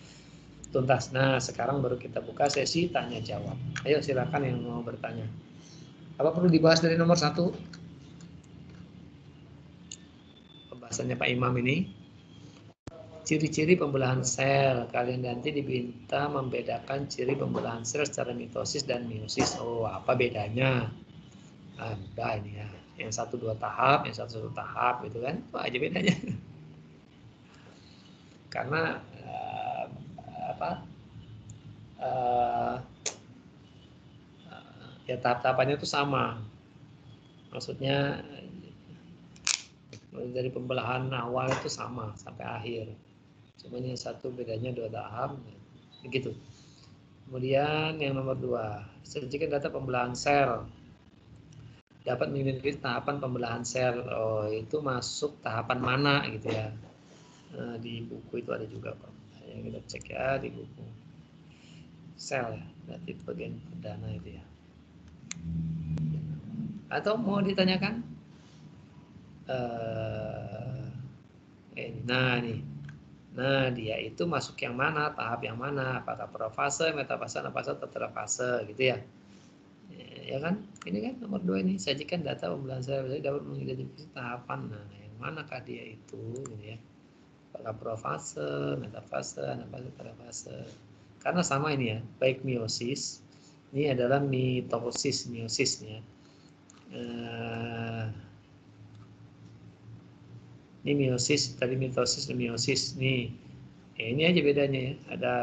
Tuntas. Nah, sekarang baru kita buka sesi tanya jawab. Ayo silakan yang mau bertanya. Apa perlu dibahas dari nomor 1? Pembahasannya Pak Imam ini. Ciri-ciri pembelahan sel. Kalian nanti diminta membedakan ciri pembelahan sel secara mitosis dan meiosis. Oh, apa bedanya? Ada ini ya. Yang 1 2 tahap, yang 1 tahap gitu kan. Itu aja bedanya. Karena ya tahap-tahapannya itu sama. Maksudnya dari pembelahan awal itu sama sampai akhir. Cuma yang 1 bedanya 2 tahap. Begitu. Kemudian yang nomor 2, sajikan data pembelahan sel. Dapat mengidentifikasi tahapan pembelahan sel. Oh, itu masuk tahapan mana gitu ya. Nah, di buku itu ada juga Pak. Yang kita cek ya di buku. Sel ya, berarti bagian perdana itu ya. Atau mau ditanyakan? Nah nih. Nah, dia itu masuk yang mana, tahap yang mana, apakah profase, metafase, anafase, tetrafase gitu ya. Ya kan? Ini kan nomor 2 ini, sajikan data pembelahan sel dapat mengidentifikasi tahapan. Nah, yang manakah dia itu gitu ya. Apakah profase, metafase, anafase, tetrafase. Karena sama ini ya, baik meiosis, ini adalah mitosis ya. Ini meiosis, tadi mitosis dan meiosis nih. Ya, ini aja bedanya ya. Ada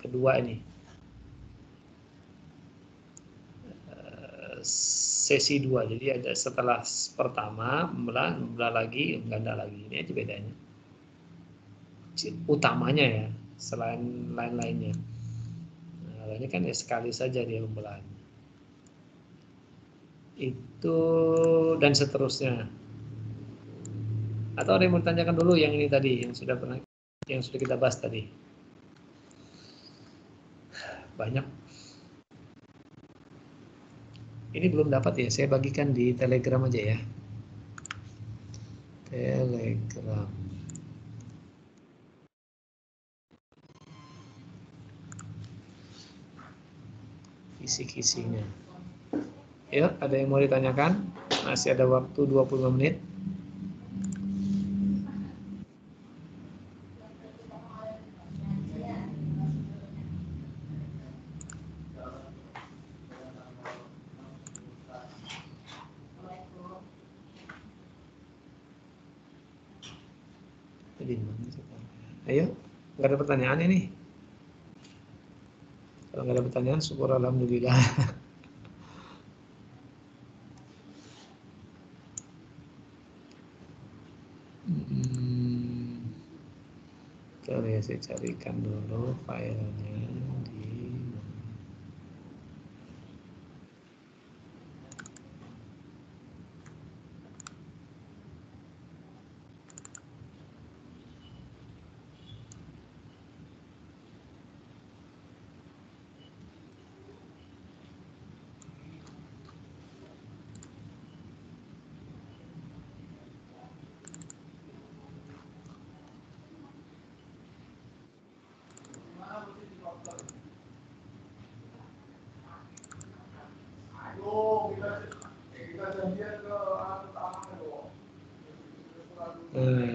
kedua ini. Sesi 2. Jadi ada setelah pertama membelah lagi, ganda lagi. Ini aja bedanya. Utamanya ya, selain lain-lainnya. Nah, ini kan ya sekali saja dia pembelahannya. Itu dan seterusnya. Atau ada yang mau ditanyakan dulu yang ini tadi, yang sudah kita bahas tadi? Banyak. Ini belum dapat ya, saya bagikan di Telegram aja ya. Telegram. Kisi-kisinya. Ya, ada yang mau ditanyakan? Masih ada waktu 25 menit. Ayo, nggak ada pertanyaan ini. Kalau nggak ada pertanyaan, syukur alhamdulillah. Coba ya, saya carikan dulu filenya di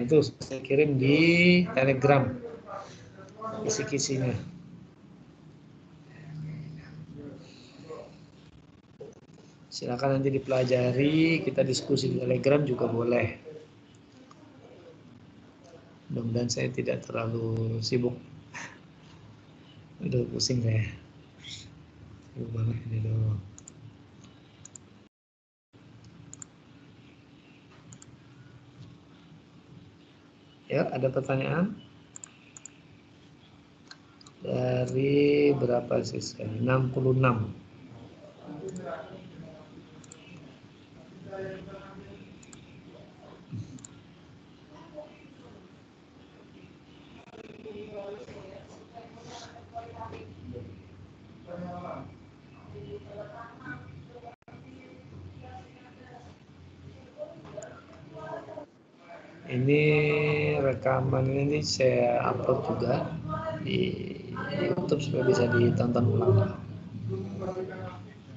itu saya kirim di Telegram kisi-kisinya. Silakan nanti dipelajari, kita diskusi di Telegram juga boleh. Mudah-mudahan saya tidak terlalu sibuk. Udah pusing saya. Sibuk banget ini loh. Ya, ada pertanyaan? Dari berapa siswa? 66. Ini rekaman ini saya upload juga di YouTube supaya bisa ditonton ulang.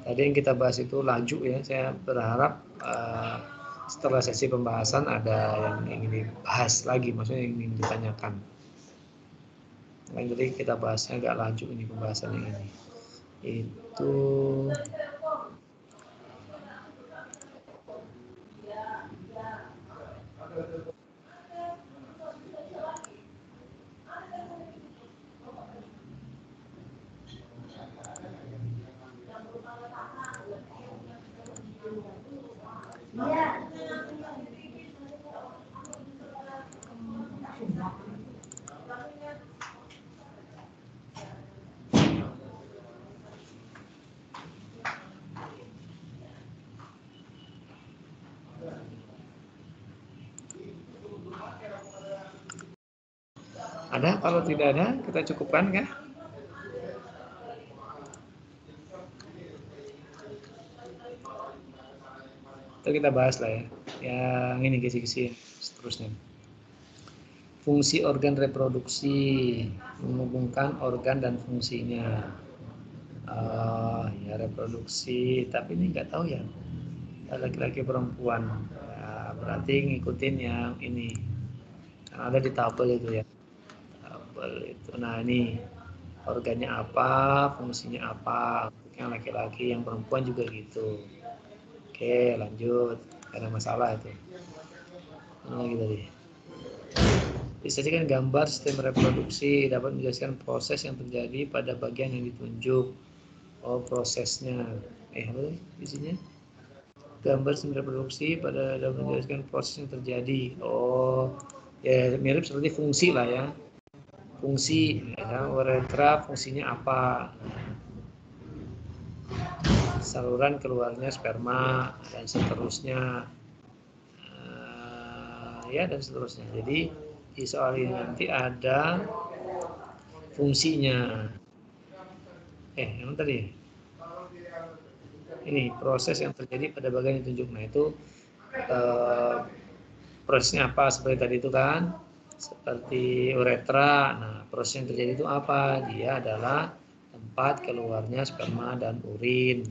Tadi yang kita bahas itu laju ya. Saya berharap setelah sesi pembahasan ada yang ingin dibahas lagi, maksudnya yang ingin ditanyakan. Jadi kita bahasnya agak laju ini pembahasan yang ini. Itu ada, kalau tidak ada kita cukupkan kah? Itu kita bahas lah ya. Yang ini kisi-kisi seterusnya. Fungsi organ reproduksi, menghubungkan organ dan fungsinya. Ya reproduksi, tapi ini nggak tahu ya. Laki-laki perempuan. Ya, berarti ngikutin yang ini. Kan ada di tabel itu ya. Tabel itu. Nah ini organnya apa, fungsinya apa. Yang laki-laki, yang perempuan juga gitu. Oke, lanjut. Gak ada masalah itu. Mana lagi tadi? Disajikan gambar sistem reproduksi dapat menjelaskan proses yang terjadi pada bagian yang ditunjuk. Oh, prosesnya. Apa isinya? Gambar sistem reproduksi pada dapat menjelaskan proses yang terjadi. Oh, ya mirip seperti fungsi lah ya. Fungsi, ya, uretra fungsinya apa? Saluran keluarnya sperma dan seterusnya. Ya dan seterusnya. Jadi di soal ini nanti ada fungsinya. Yang tadi ini proses yang terjadi pada bagian yang ditunjuk. Nah itu prosesnya apa seperti tadi itu kan, seperti uretra. Nah proses yang terjadi itu apa? Dia adalah tempat keluarnya sperma dan urin.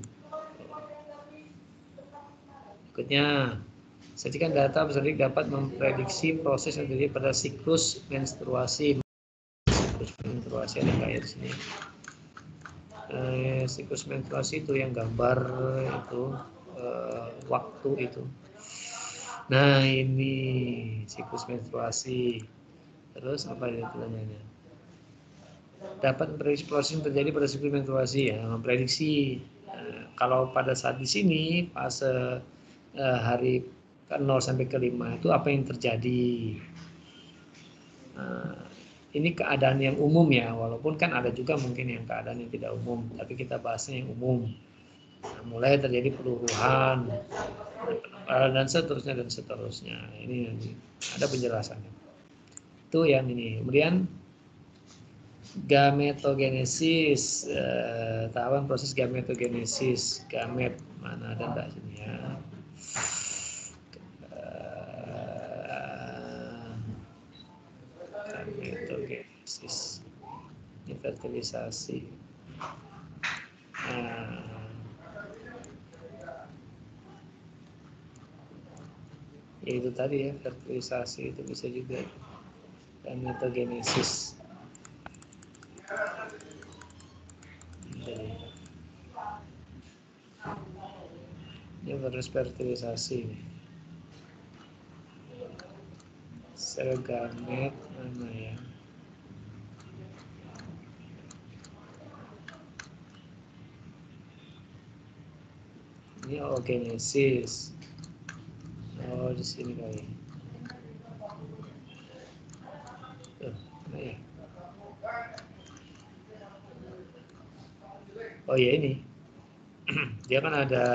Berikutnya, sajikan data peserta dapat memprediksi proses yang terjadi pada siklus menstruasi. Siklus menstruasi ada nggak ya di sini? Siklus menstruasi itu yang gambar itu waktu itu. Nah ini siklus menstruasi. Terus apa ya pertanyaannya? Dapat memprediksi proses yang terjadi pada siklus menstruasi ya, memprediksi. Kalau pada saat di sini fase hari ke-0 sampai ke-5 itu apa yang terjadi? Ini keadaan yang umum ya, walaupun kan ada juga mungkin yang keadaan yang tidak umum, tapi kita bahasnya yang umum. Nah, mulai terjadi peluruhan dan seterusnya dan seterusnya. Ini ada penjelasannya. Itu yang ini. Kemudian gametogenesis, tahapan proses gametogenesis. Gamet mana ada enggak sini ya? Gametogenesis, ini fertilisasi. Ya itu tadi ya, fertilisasi itu bisa juga gametogenesis. Ini harus fertilisasi. Sel gamet mana ya? Ini oogenesis. Oh, di sini kali. Mana ya? Oh ya ini. Dia kan ada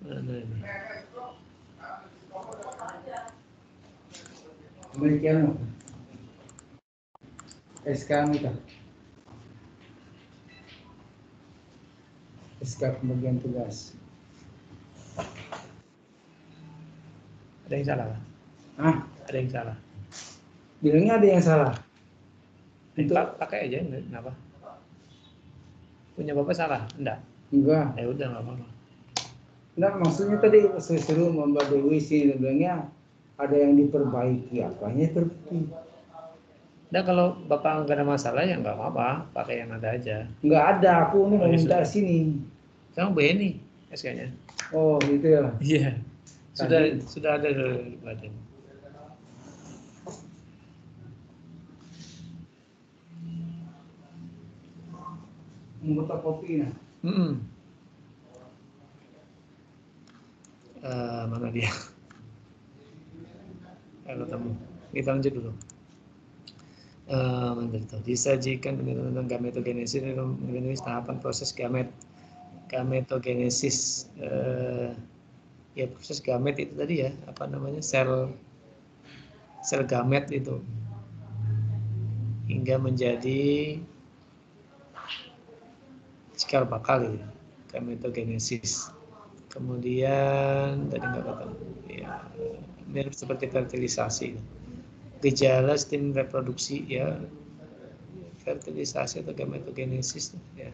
mana ini? Demikian SK kita. SK pembagian tugas. Ada yang salah? Ah, Ada yang salah? bilangnya ada yang salah. Untuk Pakai aja, kenapa? Punya Bapak salah? Enggak? enggak. Ya udah, nggak apa-apa. Enggak, maksudnya tadi saya suruh Mbak Dewi sih, bilangnya ada yang diperbaiki, apanya perbaiki. Nah, kalau Bapak nggak ada masalah ya nggak apa-apa, pakai yang ada aja. Enggak ada, aku ini Oh, mau ya minta sudah. sini. Sama BNI SK-nya. Oh, gitu ya. Iya. Tadi. Sudah ada di badan. Anggota kopi ya. Mana dia? Kalau temu, kita lanjut dulu. Disajikan tentang gametogenesis dan tahapan proses gametogenesis. Ya proses gamet itu tadi ya, apa namanya, sel gamet itu hingga menjadi cikal bakal itu, gametogenesis. Kemudian tadi nggak ketemu, ya mirip seperti fertilisasi. Gejala sistem reproduksi ya, fertilisasi atau gametogenesis ya.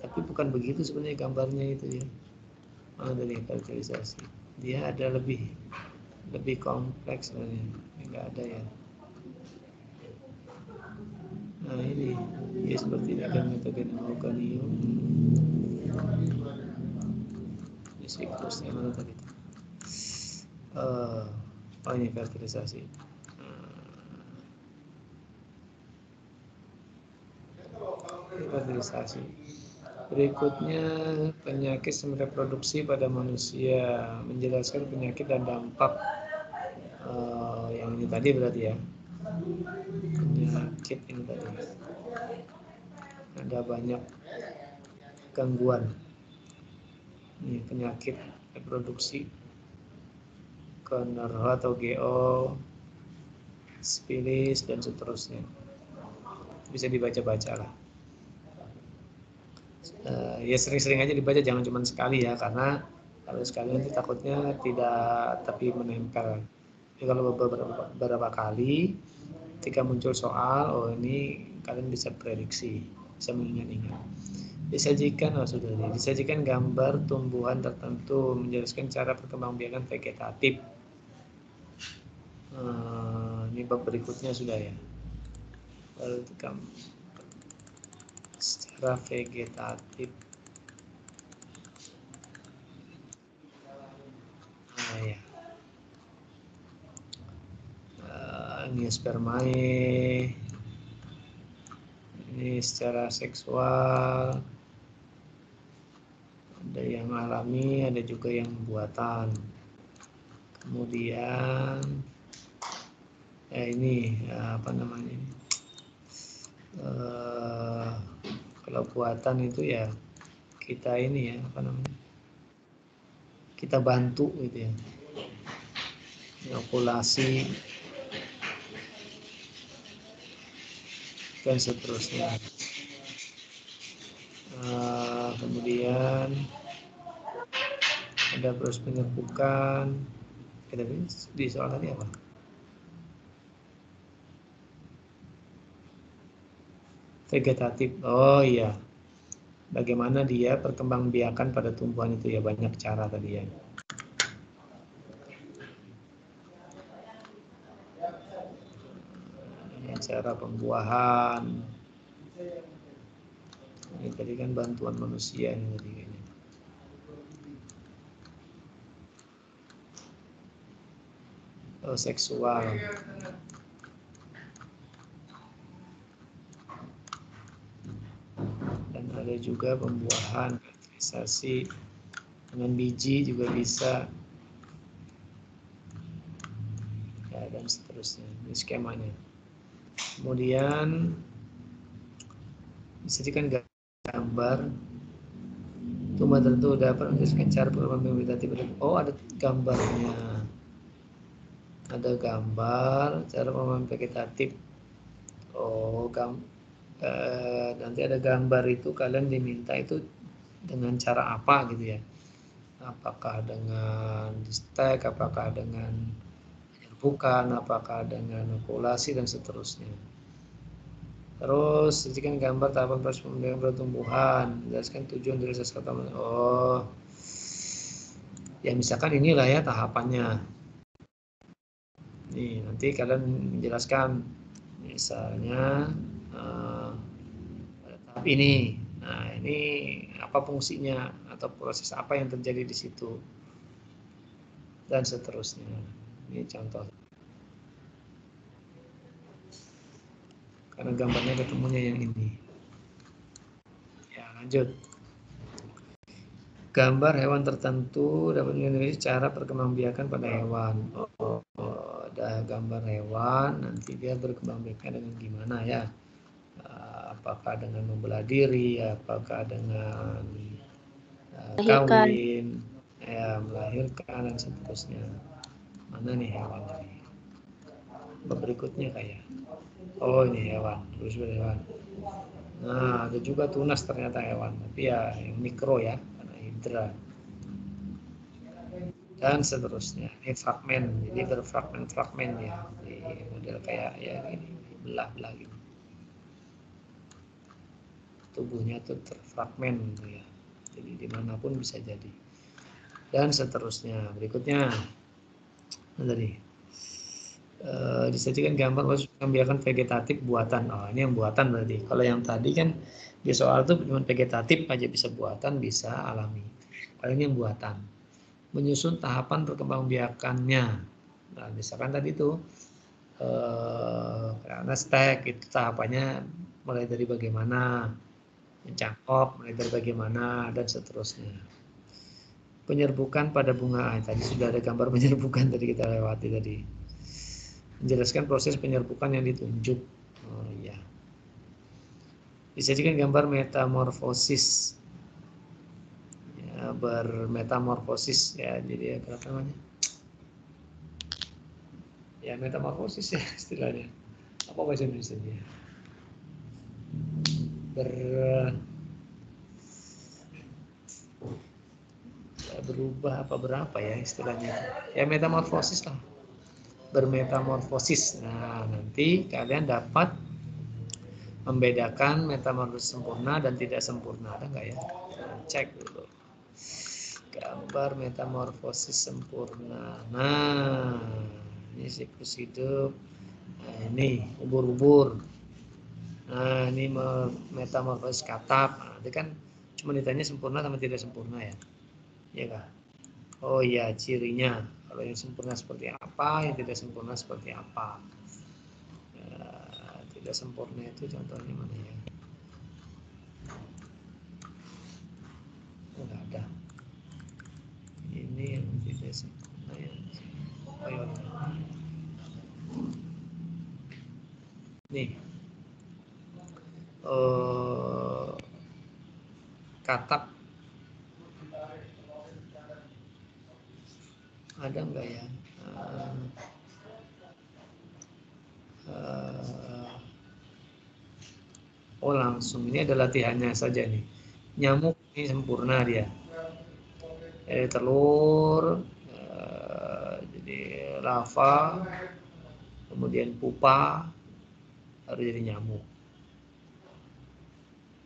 Tapi bukan begitu sebenarnya gambarnya itu ya. Mana dari fertilisasi? Dia ada lebih kompleks sebenarnya. Enggak ada ya. Nah ini ya seperti ini, gametogenesis. Ini siklusnya mana tadi? Oh ini fertilisasi. Fertilisasi. Berikutnya penyakit sistem reproduksi pada manusia, menjelaskan penyakit dan dampak yang ini tadi berarti ya, penyakit ini tadi ada banyak gangguan, ini penyakit reproduksi, Konorho atau GO, sifilis dan seterusnya, bisa dibaca-baca lah. Ya sering-sering aja dibaca, jangan cuma sekali ya, karena kalau sekali nanti takutnya tidak tapi menempel. Jadi kalau beberapa kali ketika muncul soal, oh ini kalian bisa prediksi, bisa mengingat-ingat. Disajikan gambar tumbuhan tertentu, menjelaskan cara perkembangbiakan vegetatif. Ini bab berikutnya sudah ya. Secara vegetatif. Ya. Ini spermae, ini secara seksual, ada yang alami, ada juga yang buatan. Kemudian ini apa namanya, kalau buatan itu ya kita ini ya, apa namanya, kita bantu gitu ya, inokulasi dan seterusnya. Kemudian ada proses penyepukan. Di soal tadi apa? Vegetatif. Oh iya. Bagaimana dia perkembangbiakan pada tumbuhan itu ya, banyak cara tadi ya. cara pembuahan. Ini tadi kan bantuan manusia ini tadi kayaknya. Oh, seksual. Dan ada juga pembuahan, fertilisasi dengan biji juga bisa. Ya, dan seterusnya. Ini skemanya. Kemudian disediakan gambar. Tumbuh tertentu dapat menjelaskan cara pengembangan vegetatif. Oh, ada gambarnya. Ada gambar cara pengembangan vegetatif. Oh, nanti ada gambar itu kalian diminta itu dengan cara apa gitu ya? Apakah dengan di stack, apakah dengan penyerbukan, apakah dengan okulasi dan seterusnya. Terus sajikan gambar tahapan proses pembentukan pertumbuhan, jelaskan tujuan dari sesuatu. Oh, ya misalkan inilah ya tahapannya. Nih nanti kalian menjelaskan, misalnya tahap ini. Nah ini apa fungsinya atau proses apa yang terjadi di situ dan seterusnya. Ini contoh. Karena gambarnya ketemunya yang ini. Ya, lanjut. Gambar hewan tertentu dapat mengenai cara perkembangbiakan pada hewan. Ada gambar hewan, nanti dia berkembangbiakan dengan gimana ya? Apakah dengan membelah diri, apakah dengan kawin, ya melahirkan dan seterusnya. Mana nih hewan ini? Berikutnya kayak. Oh ini hewan, terus hewan. Nah ada juga tunas ternyata hewan, tapi ya yang mikro ya, karena hidra. Dan seterusnya. Ini fragmen, jadi berfragmen-fragmen ya, di model kayak ya ini belah-belah gitu. Tubuhnya tuh terfragmen gitu ya, jadi dimanapun bisa jadi. Dan seterusnya. Berikutnya tadi. Disajikan gambar proses pengembiakan vegetatif buatan. Oh, ini yang buatan berarti. Kalau yang tadi kan di soal itu cuma vegetatif aja, bisa buatan, bisa alami. Kalau ini yang buatan. Menyusun tahapan perkembangbiakannya. Nah, misalkan tadi itu karena stack itu tahapannya mulai dari bagaimana, mencangkok, mulai dari bagaimana dan seterusnya. Penyerbukan pada bunga. Tadi sudah ada gambar penyerbukan tadi kita lewati tadi. Menjelaskan proses penyerbukan yang ditunjuk. Oh iya. Disajikan gambar metamorfosis. Ya, bermetamorfosis ya, jadi apa namanya? Ya metamorfosis ya istilahnya. Apa bahasa Indonesianya? Berubah apa berapa ya istilahnya? Ya metamorfosis lah. Bermetamorfosis. Nah, nanti kalian dapat membedakan metamorfosis sempurna dan tidak sempurna. Ada nggak ya? Cek dulu. Gambar metamorfosis sempurna. Nah, ini siklus hidup. Nah, ini ubur-ubur. Nah, ini metamorfosis katap. Nah, itu kan cuma ditanya sempurna sama tidak sempurna ya. Iya kah? Oh iya, cirinya. Kalau yang sempurna seperti apa, yang tidak sempurna seperti apa. Tidak sempurna itu contohnya mana ya? Oh, nggak ada. Ini yang tidak sempurna yang ayo. Nih. Katap. Ada enggak ya? Oh langsung, ini ada latihannya saja nih. Nyamuk ini sempurna dia. Telur, jadi larva, kemudian pupa, baru jadi nyamuk.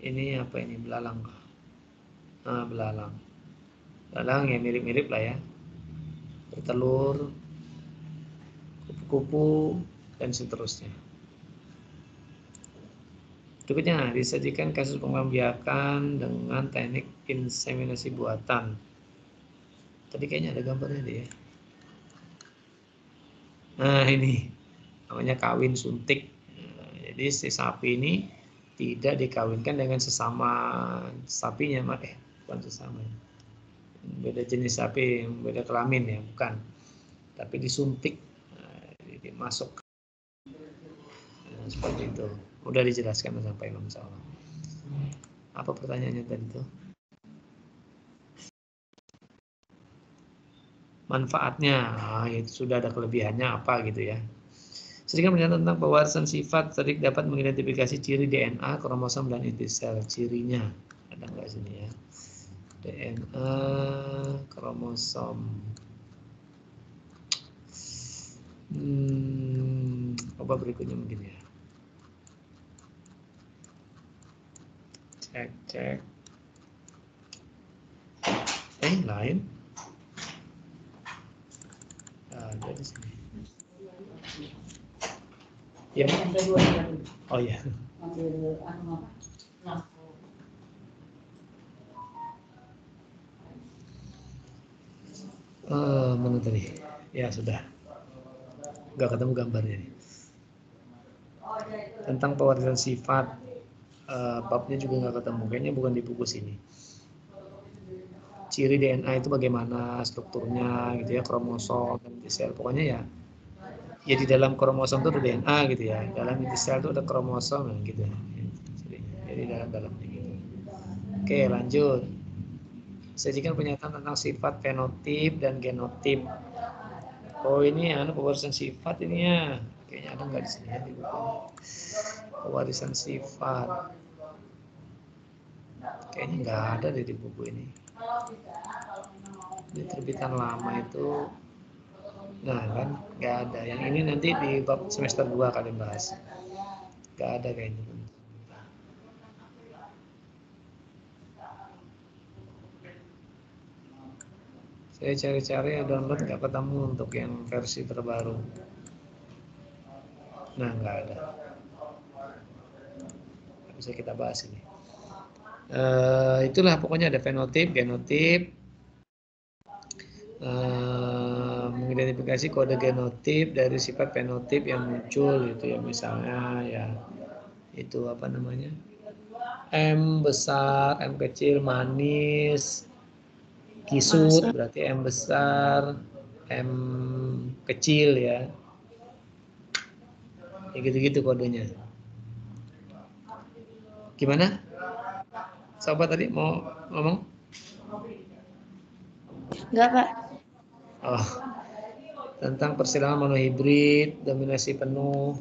Ini apa ini, belalang? Nah, belalang. Belalang ya mirip-mirip lah ya. Bertelur, kupu-kupu, dan seterusnya. Berikutnya, disajikan kasus pengembang biakan dengan teknik inseminasi buatan. Tadi kayaknya ada gambarnya deh ya. Nah ini namanya kawin suntik. Nah, jadi si sapi ini tidak dikawinkan dengan sesama sapinya, bukan sesama, beda jenis sapi, beda kelamin ya, bukan. Tapi disuntik, jadi masuk. Nah, seperti itu. Udah dijelaskan sampai Imam Salah. Apa pertanyaannya tadi itu? Manfaatnya, itu sudah ada kelebihannya apa gitu ya. Sedikit menceritakan tentang pewarisan sifat, tadi dapat mengidentifikasi ciri DNA, kromosom dan inti sel. Cirinya ada nggak sini ya? DNA, kromosom. Coba berikutnya mungkin ya. Cek. Lain. Ada di sini. Ya. Oh ya. Mana tadi? Ya sudah. Nggak ketemu gambarnya nih. Tentang pewarisan sifat, babnya juga nggak ketemu. Kayaknya bukan di buku sini. Ciri DNA itu bagaimana strukturnya gitu ya, kromosom dan inti sel. Pokoknya ya di dalam kromosom itu ada DNA gitu ya, dalam inti sel itu ada kromosom gitu ya. Jadi dalamnya gitu. Oke, lanjut. Sajikan pernyataan tentang sifat fenotip dan genotip. Oh ini pewarisan sifat ini ya. Kayaknya ada nggak di sini ya di buku. Pewarisan sifat. Kayaknya nggak ada di buku ini. Di terbitan lama itu, nah kan nggak ada. Yang ini nanti di bab semester 2 kalian bahas. Nggak ada kayaknya. Saya cari-cari download nggak ketemu untuk yang versi terbaru. Nah nggak ada. Bisa kita bahas ini. Itulah pokoknya ada fenotip, genotip, mengidentifikasi kode genotip dari sifat fenotip yang muncul itu ya, misalnya ya itu apa namanya, M besar, M kecil, manis, kisut berarti M besar, M kecil ya, gitu-gitu kodenya. Gimana? Sobat tadi mau ngomong? Enggak, Pak. Oh, tentang persilangan monohibrid, dominasi penuh.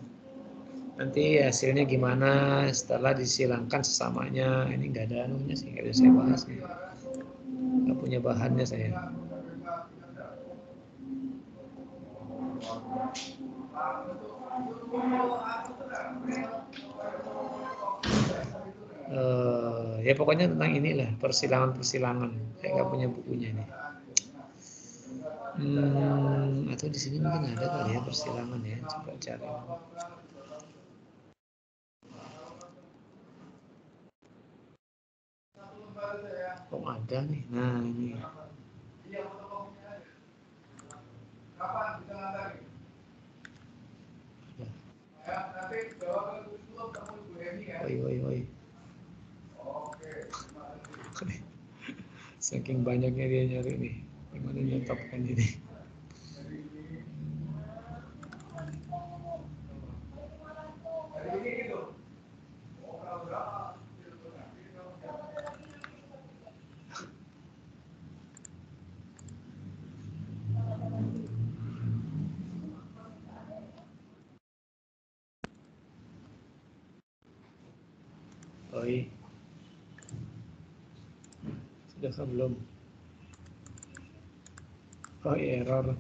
Nanti hasilnya gimana setelah disilangkan sesamanya. Ini nggak ada anunya sih, nggak bisa saya bahas nih. Nggak punya bahannya saya. Ya pokoknya tentang inilah persilangan. Saya nggak punya bukunya nih. Atau di sini mungkin ada kali ya persilangan ya. Coba cari. Oh ada nih. Nah ini. Woi. Saking banyaknya dia nyari nih. Gimana nyetopkan ini? Oi. Sudahkah belum? Oh error.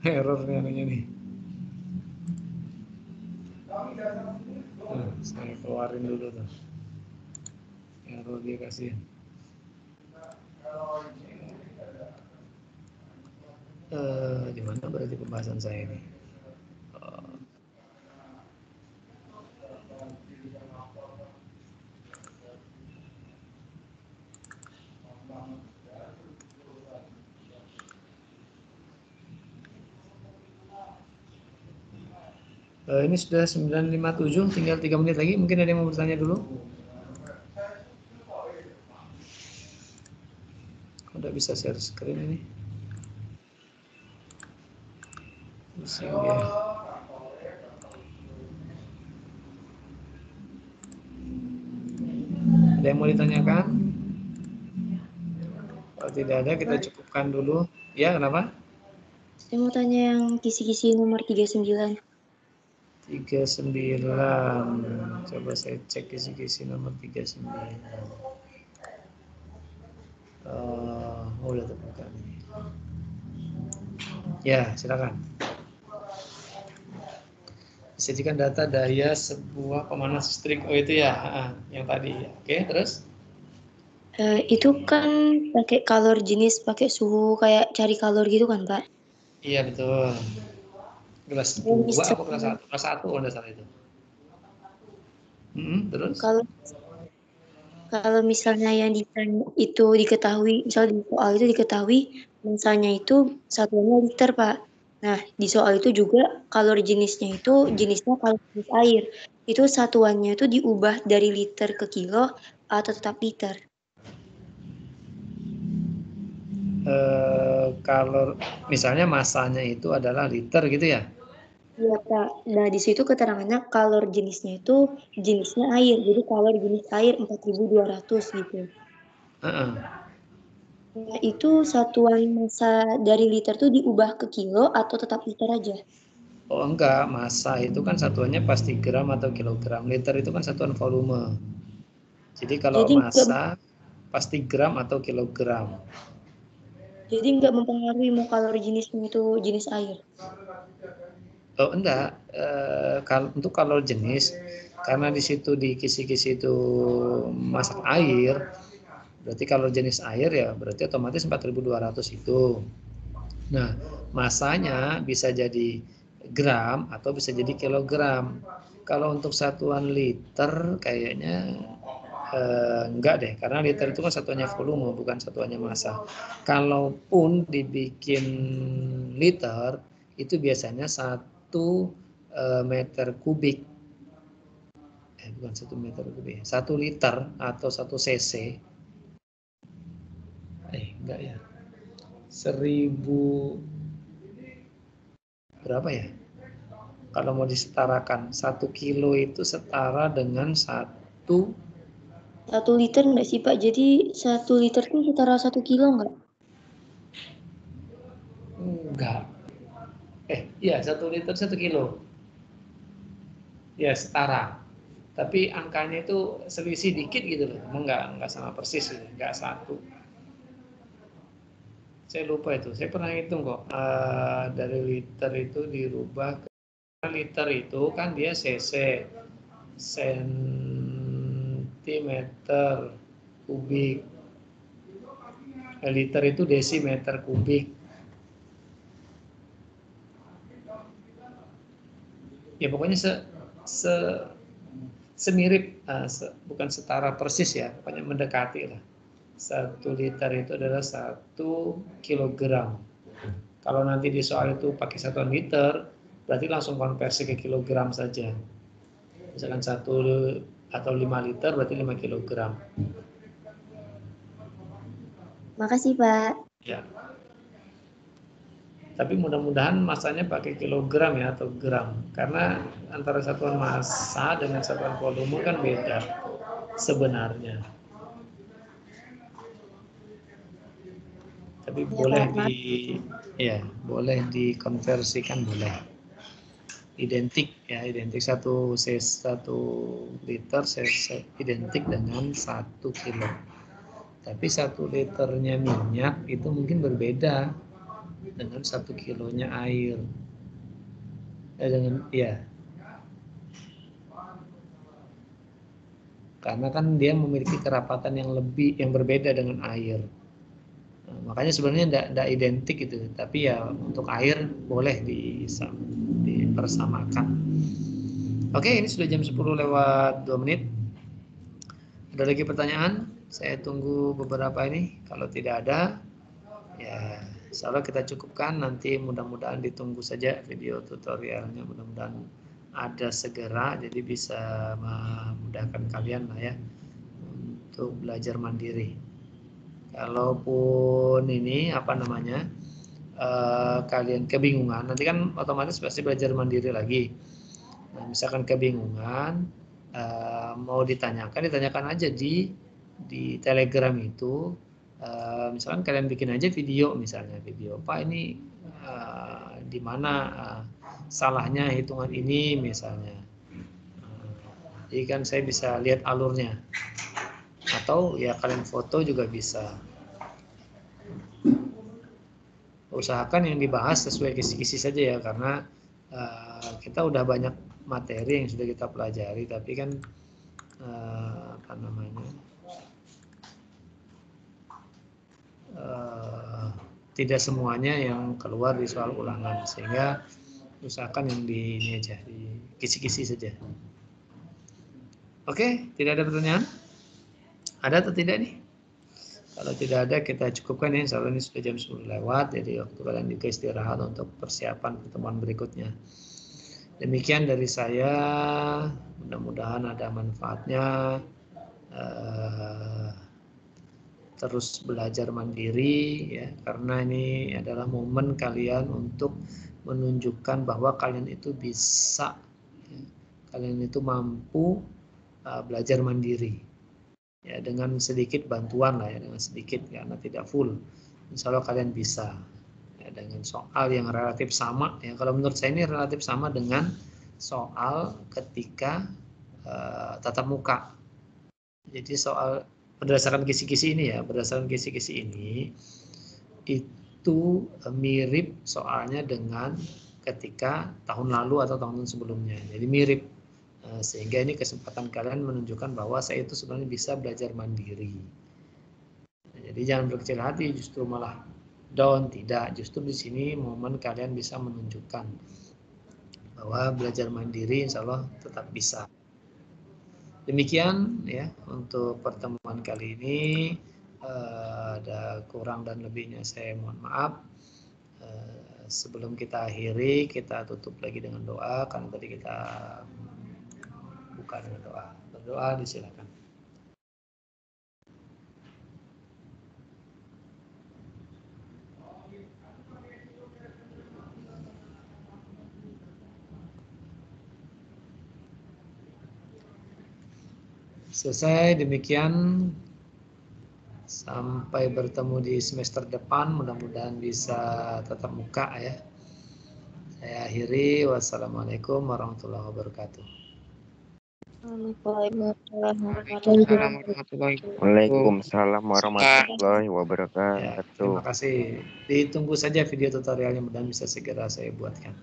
Error nih. Nah, saya keluarin dulu tuh. Error dia kasih. Di mana berarti pembahasan saya ini? Ini sudah 9.57, tinggal 3 menit lagi. Mungkin ada yang mau bertanya dulu? Udah bisa share screen ini. Pusing dia. Ada yang mau ditanyakan? Kalau tidak ada, kita cukupkan dulu. Ya, kenapa? Saya mau tanya yang kisi-kisi nomor 39. 39. Coba saya cek kisi-kisi nomor 39. Udah terbuka nih. Ya, silakan. Sajikan data daya sebuah pemanas listrik. Oh itu ya, yang tadi. Oke, terus? Itu kan pakai kalor jenis, pakai suhu kayak cari kalor gitu kan, Pak? Iya, betul. Kelas 2 apa kelas 1? Kelas 1 kalau salah itu. Terus? Kalau misalnya yang itu diketahui, misalnya di soal itu diketahui masanya itu satuannya liter, Pak. Nah, di soal itu juga kalor jenisnya kalor jenis air. Itu satuannya itu diubah dari liter ke kilo atau tetap liter? Kalau misalnya masanya itu adalah liter gitu ya? Iya, Pak. Nah, di situ keterangannya kalor jenisnya itu jenisnya air. Jadi kalor jenis air 4.200 gitu. Nah, itu satuan massa dari liter itu diubah ke kilo atau tetap liter aja? Oh enggak, massa itu kan satuannya pasti gram atau kilogram. Liter itu kan satuan volume. Jadi kalau massa pasti gram atau kilogram. Jadi nggak mempengaruhi mau kalori jenisnya itu jenis air? Oh enggak, untuk kalor jenis, karena di situ di kisi-kisi itu masak air, berarti kalau jenis air ya berarti otomatis 4.200 itu. Nah, masanya bisa jadi gram atau bisa jadi kilogram. Kalau untuk satuan liter kayaknya enggak deh, karena liter itu kan satuannya volume bukan satuannya massa. Kalaupun dibikin liter itu biasanya 1 meter kubik. Bukan 1 meter kubik, 1 liter atau 1 cc. Enggak ya. 1000 berapa ya? Kalau mau disetarakan 1 kilo itu setara dengan 1 liter enggak sih Pak? Jadi 1 liter itu setara 1 kilo enggak? Enggak. Iya 1 liter 1 kilo. Ya setara. Tapi angkanya itu selisih dikit gitu loh. Enggak sama persis gitu. Enggak 1. Saya lupa itu. Saya pernah hitung kok. Dari liter itu dirubah ke liter itu kan dia cc, sentimeter kubik. Liter itu desimeter kubik. Ya pokoknya semirip, bukan setara persis ya, pokoknya mendekati lah. 1 liter itu adalah 1 kilogram. Kalau nanti di soal itu pakai satuan liter, berarti langsung konversi ke kilogram saja. Misalkan 1 atau 5 liter berarti 5 kilogram. Makasih Pak. Ya. Tapi mudah-mudahan massanya pakai kilogram ya atau gram. Karena antara satuan massa dengan satuan volume kan beda sebenarnya. Tapi boleh dikonversikan boleh. Identik 1 liter identik dengan 1 kilo. Tapi 1 liternya minyak itu mungkin berbeda dengan 1 kilonya air. Karena kan dia memiliki kerapatan yang berbeda dengan air. Nah, makanya sebenarnya tidak identik gitu, tapi ya untuk air boleh dipersamakan. Oke, ini sudah jam 10 lewat 2 menit. Ada lagi pertanyaan? Saya tunggu beberapa ini. Kalau tidak ada, ya insya Allah kita cukupkan. Nanti mudah-mudahan ditunggu saja video tutorialnya. Mudah-mudahan ada segera, jadi bisa memudahkan kalian lah ya untuk belajar mandiri. Kalaupun ini kalian kebingungan, nanti kan otomatis pasti belajar mandiri lagi. Nah, misalkan kebingungan, mau ditanyakan aja di Telegram itu. Misalkan kalian bikin aja video, Pak ini di mana salahnya hitungan ini misalnya. Jadi kan saya bisa lihat alurnya. Atau ya kalian foto juga bisa. Usahakan yang dibahas sesuai kisi-kisi saja ya, karena kita udah banyak materi yang sudah kita pelajari, tapi kan tidak semuanya yang keluar di soal ulangan, sehingga usahakan yang di kisi-kisi saja. Oke, tidak ada pertanyaan? Ada atau tidak nih? Kalau tidak ada, kita cukupkan ya. Soalnya ini sudah jam 10 lewat, jadi waktu kalian juga istirahat untuk persiapan pertemuan berikutnya. Demikian dari saya, mudah-mudahan ada manfaatnya. Terus belajar mandiri ya, karena ini adalah momen kalian untuk menunjukkan bahwa kalian itu bisa, ya, kalian itu mampu belajar mandiri ya, dengan sedikit bantuan lah ya, dengan sedikit karena tidak full. Insya Allah kalian bisa ya, dengan soal yang relatif sama ya. Kalau menurut saya ini relatif sama dengan soal ketika tatap muka. Jadi soal berdasarkan kisi-kisi ini ya, itu mirip soalnya dengan ketika tahun lalu atau tahun sebelumnya. Jadi mirip. Sehingga ini kesempatan kalian menunjukkan bahwa saya itu sebenarnya bisa belajar mandiri. Jadi jangan berkecil hati, justru malah down, tidak. Justru di sini momen kalian bisa menunjukkan bahwa belajar mandiri insya Allah tetap bisa. Demikian ya untuk pertemuan kali ini. Ada kurang dan lebihnya saya mohon maaf. Sebelum kita akhiri, kita tutup lagi dengan doa, karena tadi kita buka dengan doa. Berdoa disilakan. Selesai, demikian. Sampai bertemu di semester depan, mudah-mudahan bisa tatap muka ya. Saya akhiri, wassalamualaikum warahmatullahi wabarakatuh. Waalaikumsalam warahmatullahi wabarakatuh. Ya, terima kasih. Ditunggu saja video tutorialnya, mudah-mudahan bisa segera saya buatkan.